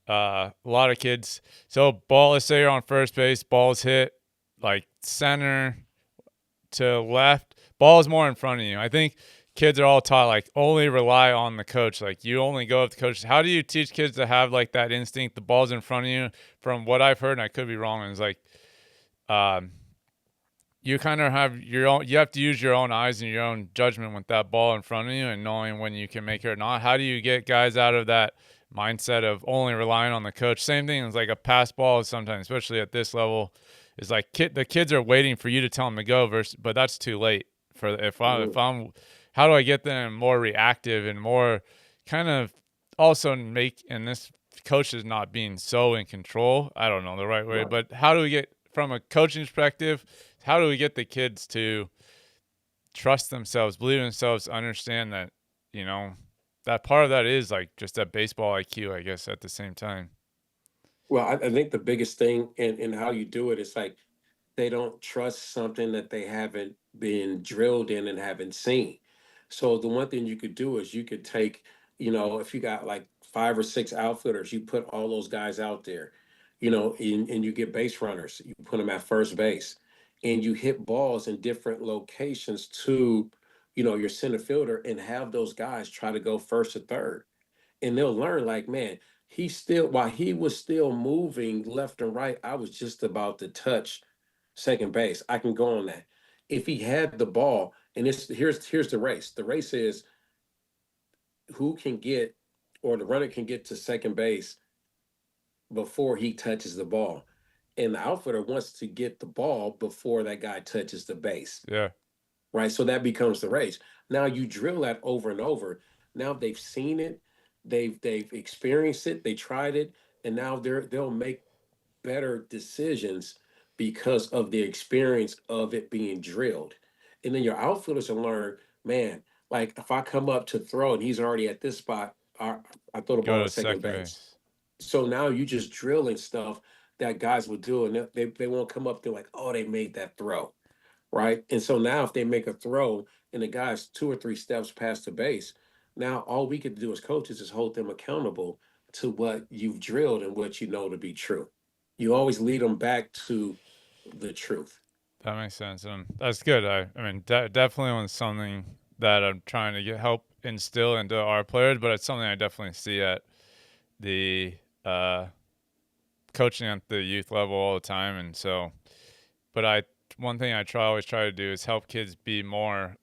Speaker 1: a lot of kids. So ball, let's say you're on first base, ball's hit like center to left, ball is more in front of you. I think kids are all taught like only rely on the coach. Like you only go with the coach. How do you teach kids to have like that instinct? The ball's in front of you. From what I've heard, and I could be wrong, is like um, you kind of have your own. You have to use your own eyes and your own judgment with that ball in front of you, and knowing when you can make it or not. How do you get guys out of that mindset of only relying on the coach? Same thing as like a pass ball. Sometimes, especially at this level, is like the kids are waiting for you to tell them to go. But that's too late. For if
Speaker 2: Mm,
Speaker 1: I'm, how do I get them more reactive and more kind of also make, and this coach is not being so in control. I don't know the right way,
Speaker 2: right.
Speaker 1: but how do we get from a coaching perspective? How do we get the kids to trust themselves, believe in themselves, understand that, you know, that part of that is like just that baseball IQ, I guess, at the same time.
Speaker 2: Well, I think the biggest thing in how you do it is like they don't trust something that they haven't been drilled in and haven't seen. So the one thing you could do is you could take, if you got like five or six outfielders, you put all those guys out there, and you get base runners, you put them at first base, and you hit balls in different locations to, your center fielder and have those guys try to go first or third, and they'll learn like, man, he still while he was still moving left and right, I was just about to touch second base. I can go on that. If he had the ball, and it's here's the race. The race is who can get, or the runner can get to second base before he touches the ball. And the outfielder wants to get the ball before that guy touches the base.
Speaker 1: Yeah,
Speaker 2: Right? So that becomes the race. Now you drill that over and over. Now they've seen it, they've experienced it, they tried it, and now they'll make better decisions because of the experience of it being drilled. And then your outfielders will learn, man, like if I come up to throw and he's already at this spot, I throw the
Speaker 1: go
Speaker 2: ball to
Speaker 1: to
Speaker 2: second
Speaker 1: second
Speaker 2: base.
Speaker 1: base.
Speaker 2: So now you just drilling stuff that guys will do, and they won't come up there like, oh, they made that throw, right? And so now if they make a throw and the guy's two or three steps past the base, Now all we could do as coaches is hold them accountable to what you've drilled and what you know to be true. You always lead them back to the truth.
Speaker 1: That makes sense, and that's good. I mean, definitely was something that I'm trying to get help instill into our players, but it's something I definitely see at the uh, coaching at the youth level all the time, and so. But one thing I always try to do is help kids be more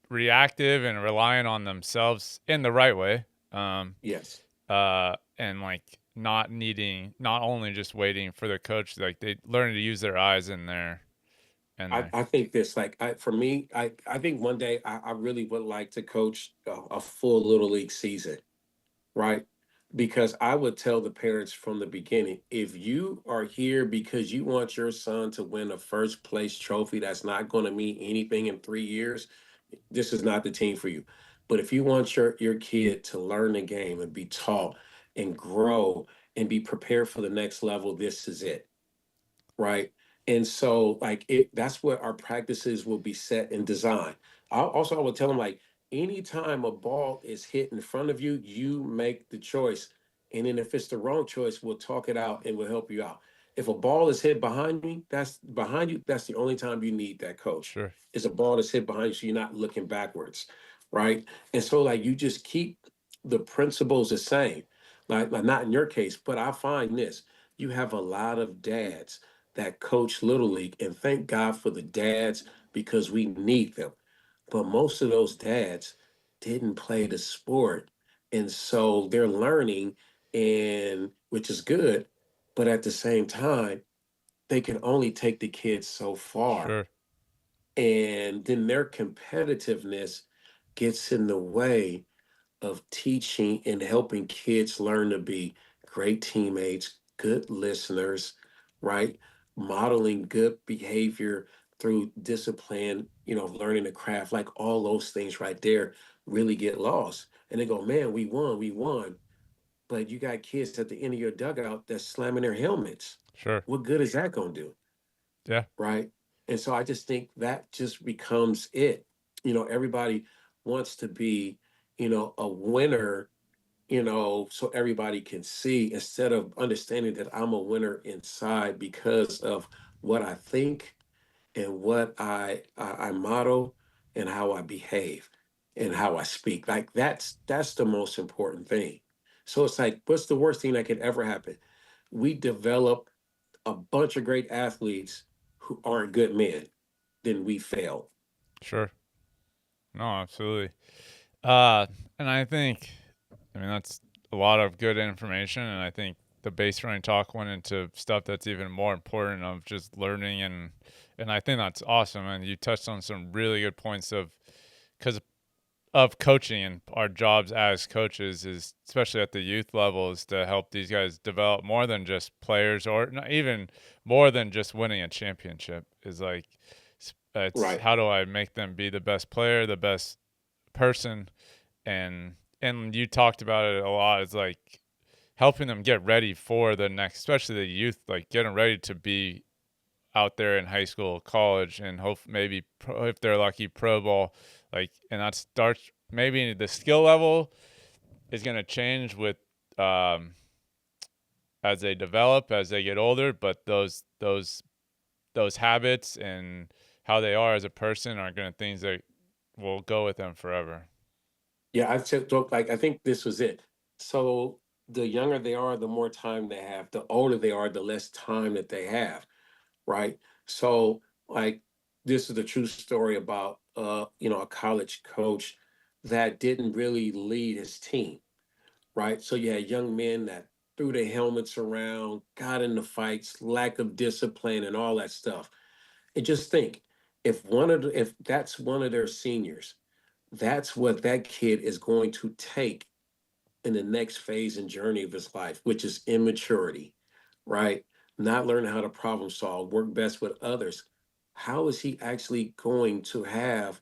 Speaker 1: reactive and relying on themselves in the right way,
Speaker 2: Yes.
Speaker 1: and like not only just waiting for the coach, like they learn to use their eyes and their.
Speaker 2: I think this like for me, I think one day I really would like to coach a full little league season, right? Because I would tell the parents from the beginning, if you are here because you want your son to win a first place trophy that's not going to mean anything in 3 years, this is not the team for you. But if you want your kid to learn the game and be taught and grow and be prepared for the next level, this is it, right? And so like that's what our practices will be set and designed. I will tell them like anytime a ball is hit in front of you, you make the choice. And then if it's the wrong choice, we'll talk it out and we'll help you out. If a ball is hit behind me, that's behind you, that's the only time you need that coach.
Speaker 1: Sure,
Speaker 2: Is a ball that's hit behind you so you're not looking backwards. Right. And so like you just keep the principles the same. Like not in your case, but I find this. You have a lot of dads that coach Little League, and thank God for the dads because we need them. But most of those dads didn't play the sport. And so they're learning, and which is good. But at the same time, they can only take the kids so far.
Speaker 1: sure,
Speaker 2: And then their competitiveness gets in the way of teaching and helping kids learn to be great teammates, good listeners, right? Modeling good behavior through discipline, learning the craft, like all those things right there really get lost. And they go, man, we won, we won. But you got kids at the end of your dugout that's slamming their helmets.
Speaker 1: sure,
Speaker 2: What good is that going to do?
Speaker 1: yeah,
Speaker 2: Right. And so I just think that just becomes it. Everybody wants to be, a winner, so everybody can see instead of understanding that I'm a winner inside because of what I think and what I model and how I behave and how I speak. Like that's the most important thing. So it's like, what's the worst thing that could ever happen? We develop a bunch of great athletes who aren't good men, then we fail.
Speaker 1: sure. No, absolutely. Uh, and I mean, that's a lot of good information, and I think the base running talk went into stuff that's even more important of just learning, and I think that's awesome. And you touched on some really good points of because of coaching and our jobs as coaches is especially at the youth level is to help these guys develop more than just players or not even more than just winning a championship is like it's
Speaker 2: Right.
Speaker 1: how do I make them be the best player, the best person, and you talked about it a lot. It's like helping them get ready for the next, especially the youth, like getting ready to be out there in high school, college, and hope maybe if they're lucky, pro ball. Like, and that starts maybe the skill level is going to change with as they develop, as they get older. But those habits and how they are as a person are going to things that will go with them forever.
Speaker 2: Yeah, I said, so, like, I think this was it. So the younger they are, the more time they have. The older they are, the less time that they have, right? So, like, this is the true story about, a college coach that didn't really lead his team, right? So you had young men that threw their helmets around, got into fights, lack of discipline, and all that stuff. And just think, if that's one of their seniors, that's what that kid is going to take in the next phase and journey of his life, which is immaturity, right? Not learning how to problem solve, work best with others. How is he actually going to have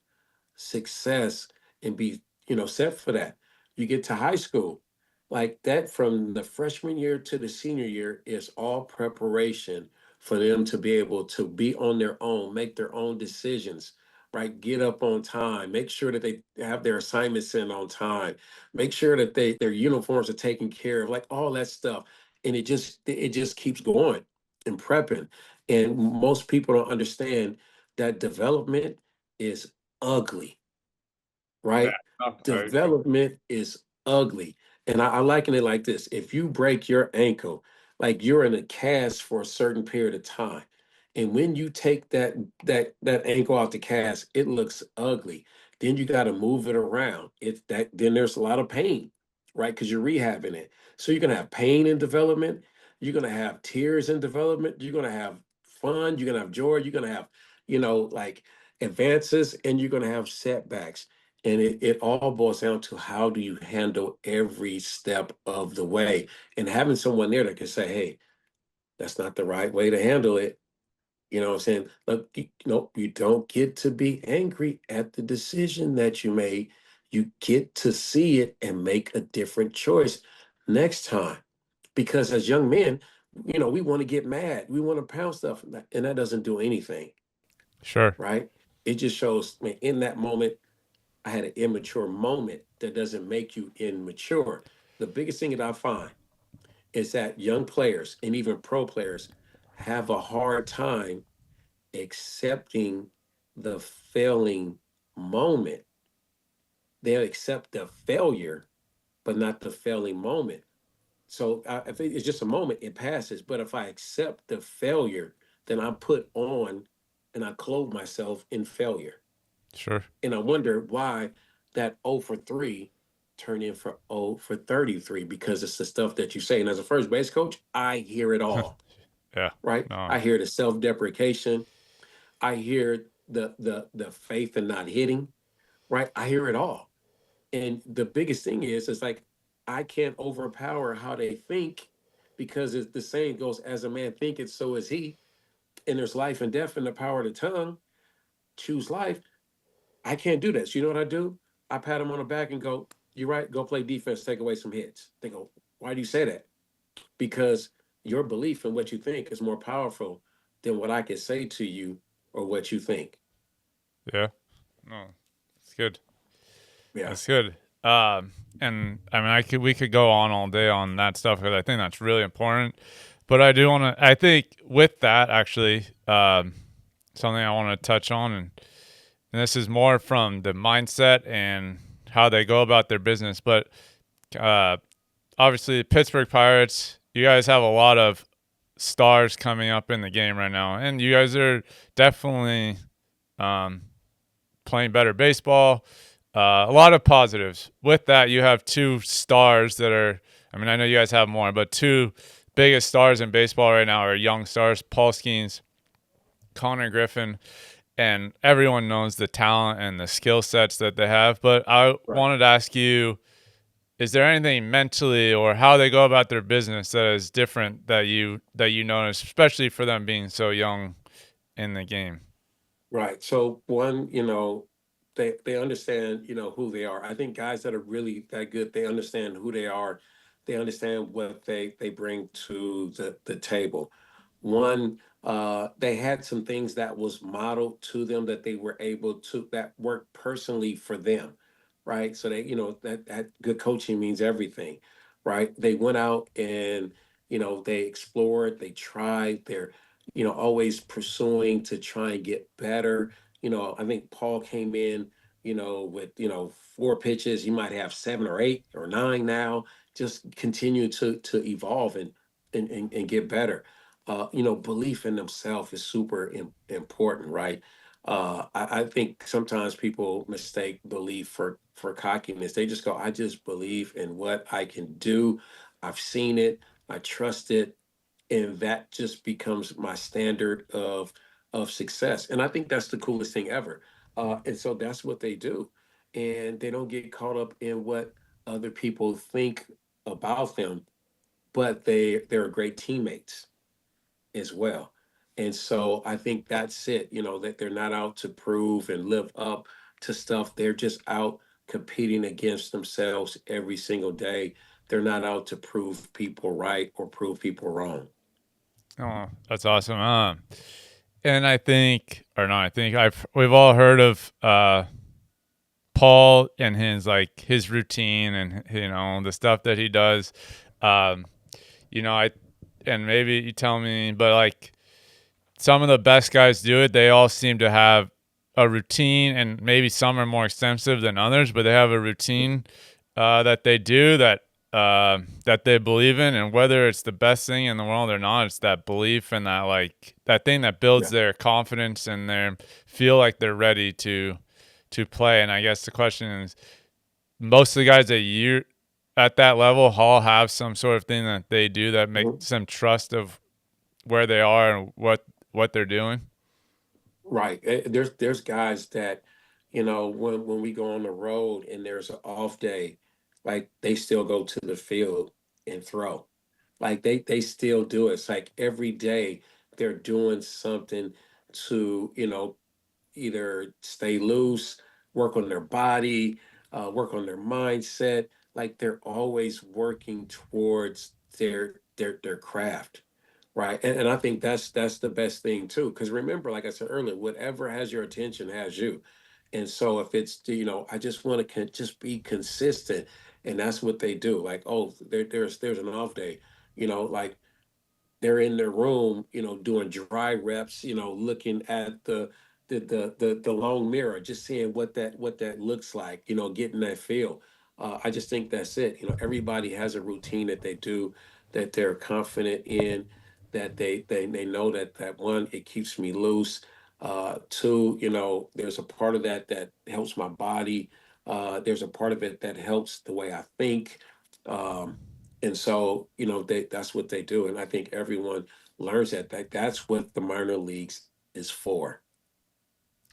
Speaker 2: success and be, set for that? You get to high school, like that from the freshman year to the senior year is all preparation for them to be able to be on their own, make their own decisions, right? Get up on time. Make sure that they have their assignments in on time. Make sure that their uniforms are taken care of, like all that stuff. And it just keeps going and prepping. And most people don't understand that development is ugly,
Speaker 1: Yeah,
Speaker 2: right?
Speaker 1: no, I agree.
Speaker 2: Development is ugly. And I liken it like this. If you break your ankle, like you're in a cast for a certain period of time. And when you take that ankle out the cast, it looks ugly. Then you got to move it around. It's that then there's a lot of pain, right? Because you're rehabbing it. So you're gonna have pain in development, you're gonna have tears in development, you're gonna have fun, you're gonna have joy, you're gonna have, like advances, and you're gonna have setbacks. And it all boils down to how do you handle every step of the way, and having someone there that can say, hey, that's not the right way to handle it. You know what I'm saying? Look, you don't get to be angry at the decision that you made. You get to see it and make a different choice next time. Because as young men, we want to get mad. We want to pound stuff, and that doesn't do anything,
Speaker 1: Sure.
Speaker 2: right? It just shows, man, in that moment, I had an immature moment that doesn't make you immature. The biggest thing that I find is that young players and even pro players have a hard time accepting the failing moment. They'll accept the failure, but not the failing moment. So if it's just a moment, it passes. But if I accept the failure, then I put on and I clothe myself in failure.
Speaker 1: Sure.
Speaker 2: And I wonder why that 0 for 3 turned in for 0 for 33, because it's the stuff that you say. And as a first base coach, I hear it all,
Speaker 1: Yeah.
Speaker 2: right?
Speaker 1: No.
Speaker 2: I hear the self-deprecation. I hear the faith in not hitting, right? I hear it all. And the biggest thing is, it's like I can't overpower how they think, because it's the saying goes, as a man thinketh, so is he. And there's life and death in the power of the tongue. Choose life. I can't do that. So you know what I do? I pat them on the back and go, "You're right. Go play defense. Take away some hits." They go, "Why do you say that?" Because your belief in what you think is more powerful than what I can say to you or what you think.
Speaker 1: Yeah. No. It's good.
Speaker 2: Yeah.
Speaker 1: That's good. And I mean, I could we could go on all day on that stuff because I think that's really important. But I do want to. I think with that actually, something I want to touch on, and this is more from the mindset and how they go about their business. But uh, obviously, Pittsburgh Pirates, you guys have a lot of stars coming up in the game right now, and you guys are definitely um, playing better baseball. A lot of positives. With that, you have two stars that are, I mean, I know you guys have more, but two biggest stars in baseball right now are young stars, Paul Skeens, Connor Griffin, and everyone knows the talent and the skill sets that they have. But I
Speaker 2: Right.
Speaker 1: wanted to ask you, is there anything mentally or how they go about their business that is different that you notice, especially for them being so young in the game?
Speaker 2: Right. So one, they understand, who they are. I think guys that are really that good, they understand who they are. They understand what they bring to the table. One, they had some things that was modeled to them that they were able to that worked personally for them, right? So they, that good coaching means everything, right? They went out and they explored, they tried, they're always pursuing to try and get better. I think Paul came in, with, 4 pitches. He might have 7 or 8 or 9 now. Just continue to evolve and get better. Belief in themselves is super important, right? I think sometimes people mistake belief for cockiness. They just go, I just believe in what I can do. I've seen it. I trust it, and that just becomes my standard of success. And I think that's the coolest thing ever. And so that's what they do, and they don't get caught up in what other people think about them, but they're great teammates as well. And so I think that's it, that they're not out to prove and live up to stuff. They're just out competing against themselves every single day. They're not out to prove people right or prove people wrong.
Speaker 1: Oh, that's awesome. and I think, or not, I think we've all heard of Paul and his routine and the stuff that he does. Um, I and maybe you tell me, but like some of the best guys do it. They all seem to have a routine, and maybe some are more extensive than others, but they have a routine that they do that they believe in, and whether it's the best thing in the world or not, it's that belief and that thing that builds
Speaker 2: Yeah.
Speaker 1: their confidence and their feel like they're ready to play. And I guess the question is, most of the guys that you at that level all have some sort of thing that they do that
Speaker 2: Mhm.
Speaker 1: makes them trust of where they are and what they're doing.
Speaker 2: Right. There's guys that, when we go on the road and there's an off day, like they still go to the field and throw. Like they still do it. It's like every day they're doing something to, either stay loose, work on their body, work on their mindset. Like they're always working towards their craft, right? And I think that's the best thing too. Because remember, like I said earlier, whatever has your attention has you. And so if it's I just want to just be consistent, and that's what they do. Like, oh, there's an off day, like they're in their room, doing dry reps, looking at the long mirror, just seeing what that looks like, getting that feel. I just think that's it. Everybody has a routine that they do, that they're confident in, that they know that one, it keeps me loose. Two, there's a part of that that helps my body. There's a part of it that helps the way I think. Um, and so, that's what they do. And I think everyone learns that's what the minor leagues is for,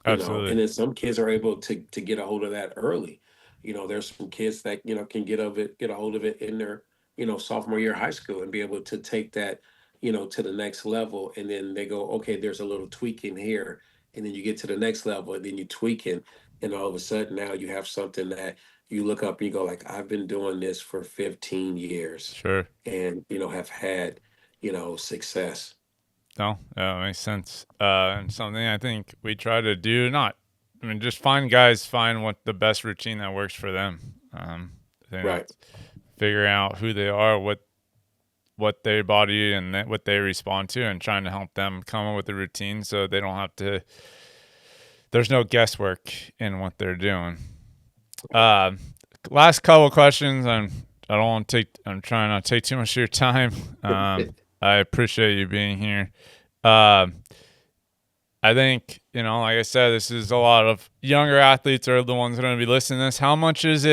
Speaker 1: Absolutely.
Speaker 2: and then some kids are able to get a hold of that early. There's some kids that, can get a hold of it in their, sophomore year of high school and be able to take that, to the next level. And then they go, okay, there's a little tweaking here. And then you get to the next level and then you tweaking. And all of a sudden now you have something that you look up and you go like, I've been doing this for 15 years
Speaker 1: Sure.
Speaker 2: and, have had, success.
Speaker 1: No, that makes sense. And something I think we try to do, not, I mean, just find what the best routine that works for them. I think
Speaker 2: Right.
Speaker 1: that's figuring out who they are, what their body and what they respond to, and trying to help them come up with a routine so they don't have to. There's no guesswork in what they're doing. Uh, Last couple questions. I don't want to take. I'm trying not to take too much of your time. I appreciate you being here. Uh, I think, like I said, this is a lot of younger athletes are the ones that are going to be listening to this. How much is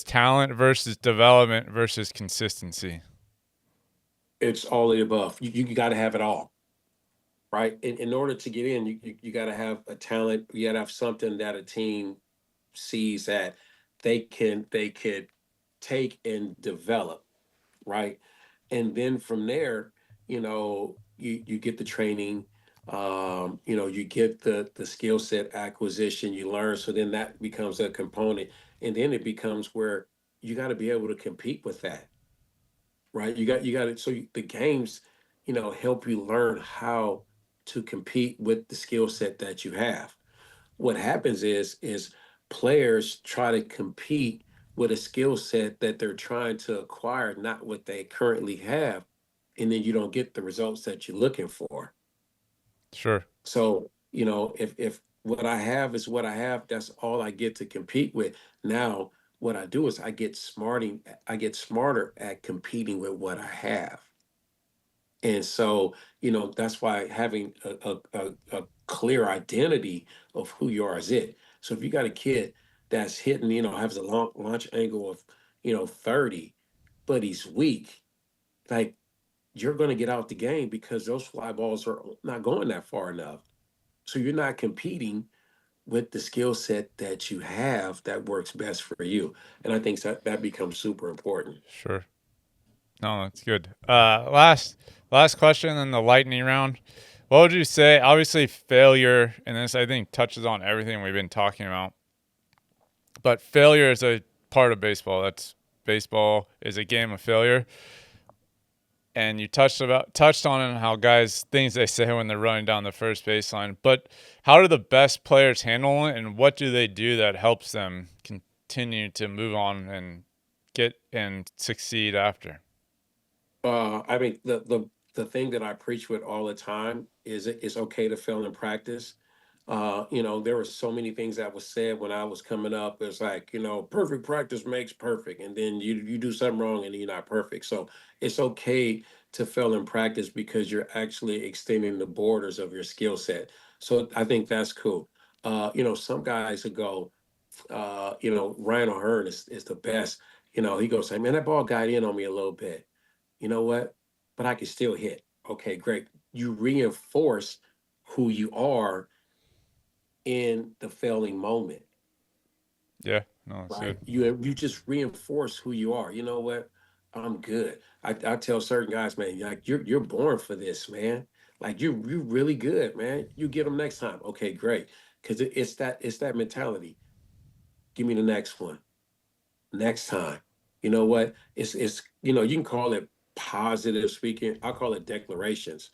Speaker 1: talent versus development versus consistency?
Speaker 2: It's all the above. You got to have it all, right? In order to get in, you got to have a talent. You got to have something that a team sees that they could take and develop, right? And then from there, you get the training, you get the skill set acquisition, you learn. So then that becomes a component, and then it becomes where you got to be able to compete with that, right? You got it. So the games, help you learn how to compete with the skill set that you have. What happens is players try to compete with a skill set that they're trying to acquire, not what they currently have, and then you don't get the results that you're looking for.
Speaker 1: Sure.
Speaker 2: So, if what I have is what I have, that's all I get to compete with. Now, what I do is I get smarter at competing with what I have. And so, that's why having a clear identity of who you are is it. So if you got a kid that's hitting, has a long launch angle of, 30, but he's weak, like you're going to get out the game because those fly balls are not going that far enough. So you're not competing with the skill set that you have that works best for you. And I think that becomes super important.
Speaker 1: Sure. No, that's good. Last question in the lightning round. What would you say? Obviously, failure, and this I think touches on everything we've been talking about. But failure is a part of baseball. Baseball is a game of failure. and you touched on how guys things they say when they're running down the first baseline. But how do the best players handle it, and what do they do that helps them continue to move on and get and succeed after?
Speaker 2: I mean, the thing that I preach with all the time is it's okay to fail in practice. There were so many things that was said when I was coming up. It's like, perfect practice makes perfect, and then you do something wrong and you're not perfect. So it's okay to fail in practice because you're actually extending the borders of your skill set. So I think that's cool. Some guys would go, Ryan O'Hearn is the best. He goes, "Hey man, that ball got in on me a little bit. You know what? But I can still hit." Okay, great. You reinforce who you are in the failing moment,
Speaker 1: Yeah, no, it's
Speaker 2: right?
Speaker 1: good.
Speaker 2: You just reinforce who you are. You know what? I'm good. I tell certain guys, man, like you're born for this, man. Like you really good, man. You get them next time. Okay, great. Because it's that mentality. Give me the next one. Next time. You know what? You can call it positive speaking. I call it declarations.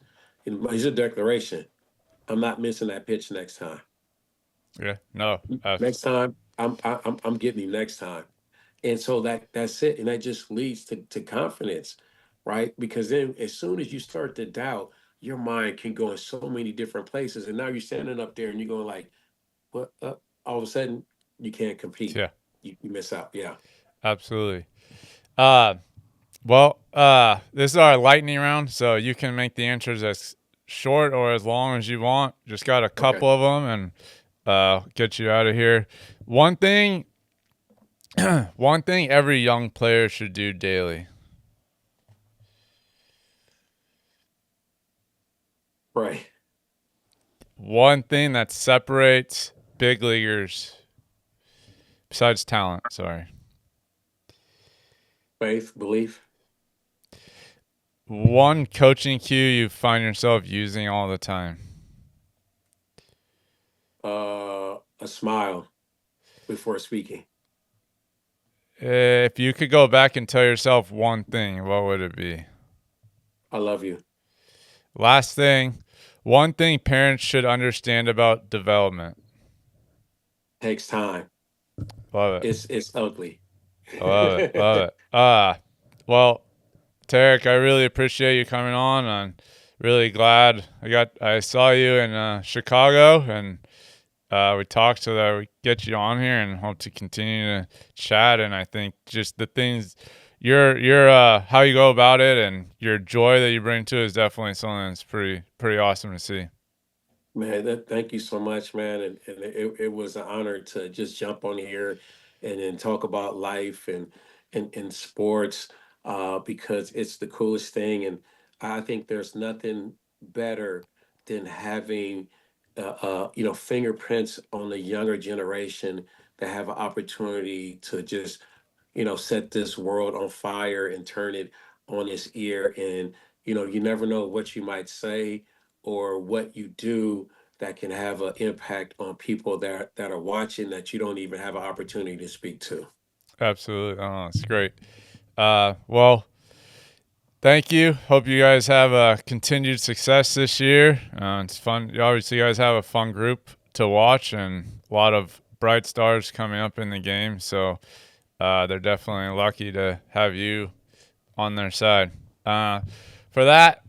Speaker 2: It's a declaration. I'm not missing that pitch next time.
Speaker 1: Yeah, no,
Speaker 2: Next time, I'm getting him next time. And so that's it. And that just leads to confidence, right? Because then as soon as you start to doubt, your mind can go in so many different places. And now you're standing up there and you're going like, what all of a sudden you can't compete.
Speaker 1: yeah,
Speaker 2: You miss out. Yeah.
Speaker 1: absolutely. Uh, this is our lightning round, so you can make the answers as short or as long as you want. Just got a
Speaker 2: Okay.
Speaker 1: couple of them, and get you out of here. One thing, one thing every young player should do daily.
Speaker 2: Right.
Speaker 1: One thing that separates big leaguers, besides talent. Sorry.
Speaker 2: Faith, belief,
Speaker 1: One coaching cue you find yourself using all the time.
Speaker 2: a smile before speaking.
Speaker 1: If you could go back and tell yourself one thing, what would it be?
Speaker 2: I love you.
Speaker 1: Last thing, one thing parents should understand about development.
Speaker 2: Takes time.
Speaker 1: Love it.
Speaker 2: It's ugly.
Speaker 1: I love it. Love it. Well, Tarrik, I really appreciate you coming on. I'm really glad I saw you in Chicago, and we talked so that we get you on here and hope to continue to chat. And I think just the things your how you go about it and your joy that you bring to it is definitely something that's pretty awesome to see.
Speaker 2: Man, thank you so much, man. And it was an honor to just jump on here and then talk about life and sports, because it's the coolest thing. And I think there's nothing better than having, fingerprints on the younger generation that have an opportunity to just set this world on fire and turn it on its ear. And, you never know what you might say or what you do that can have an impact on people that are watching that you don't even have an opportunity to speak to.
Speaker 1: Absolutely. Oh, it's great. Well, thank you. Hope you guys have continued success this year. It's fun. Obviously, you guys have a fun group to watch and a lot of bright stars coming up in the game. So they're definitely lucky to have you on their side. For that,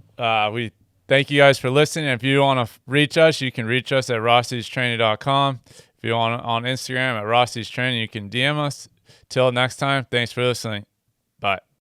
Speaker 1: we thank you guys for listening. If you want to reach us, you can reach us at rossistraining.com. If you want on Instagram at rossistraining, you can DM us. Till next time, thanks for listening.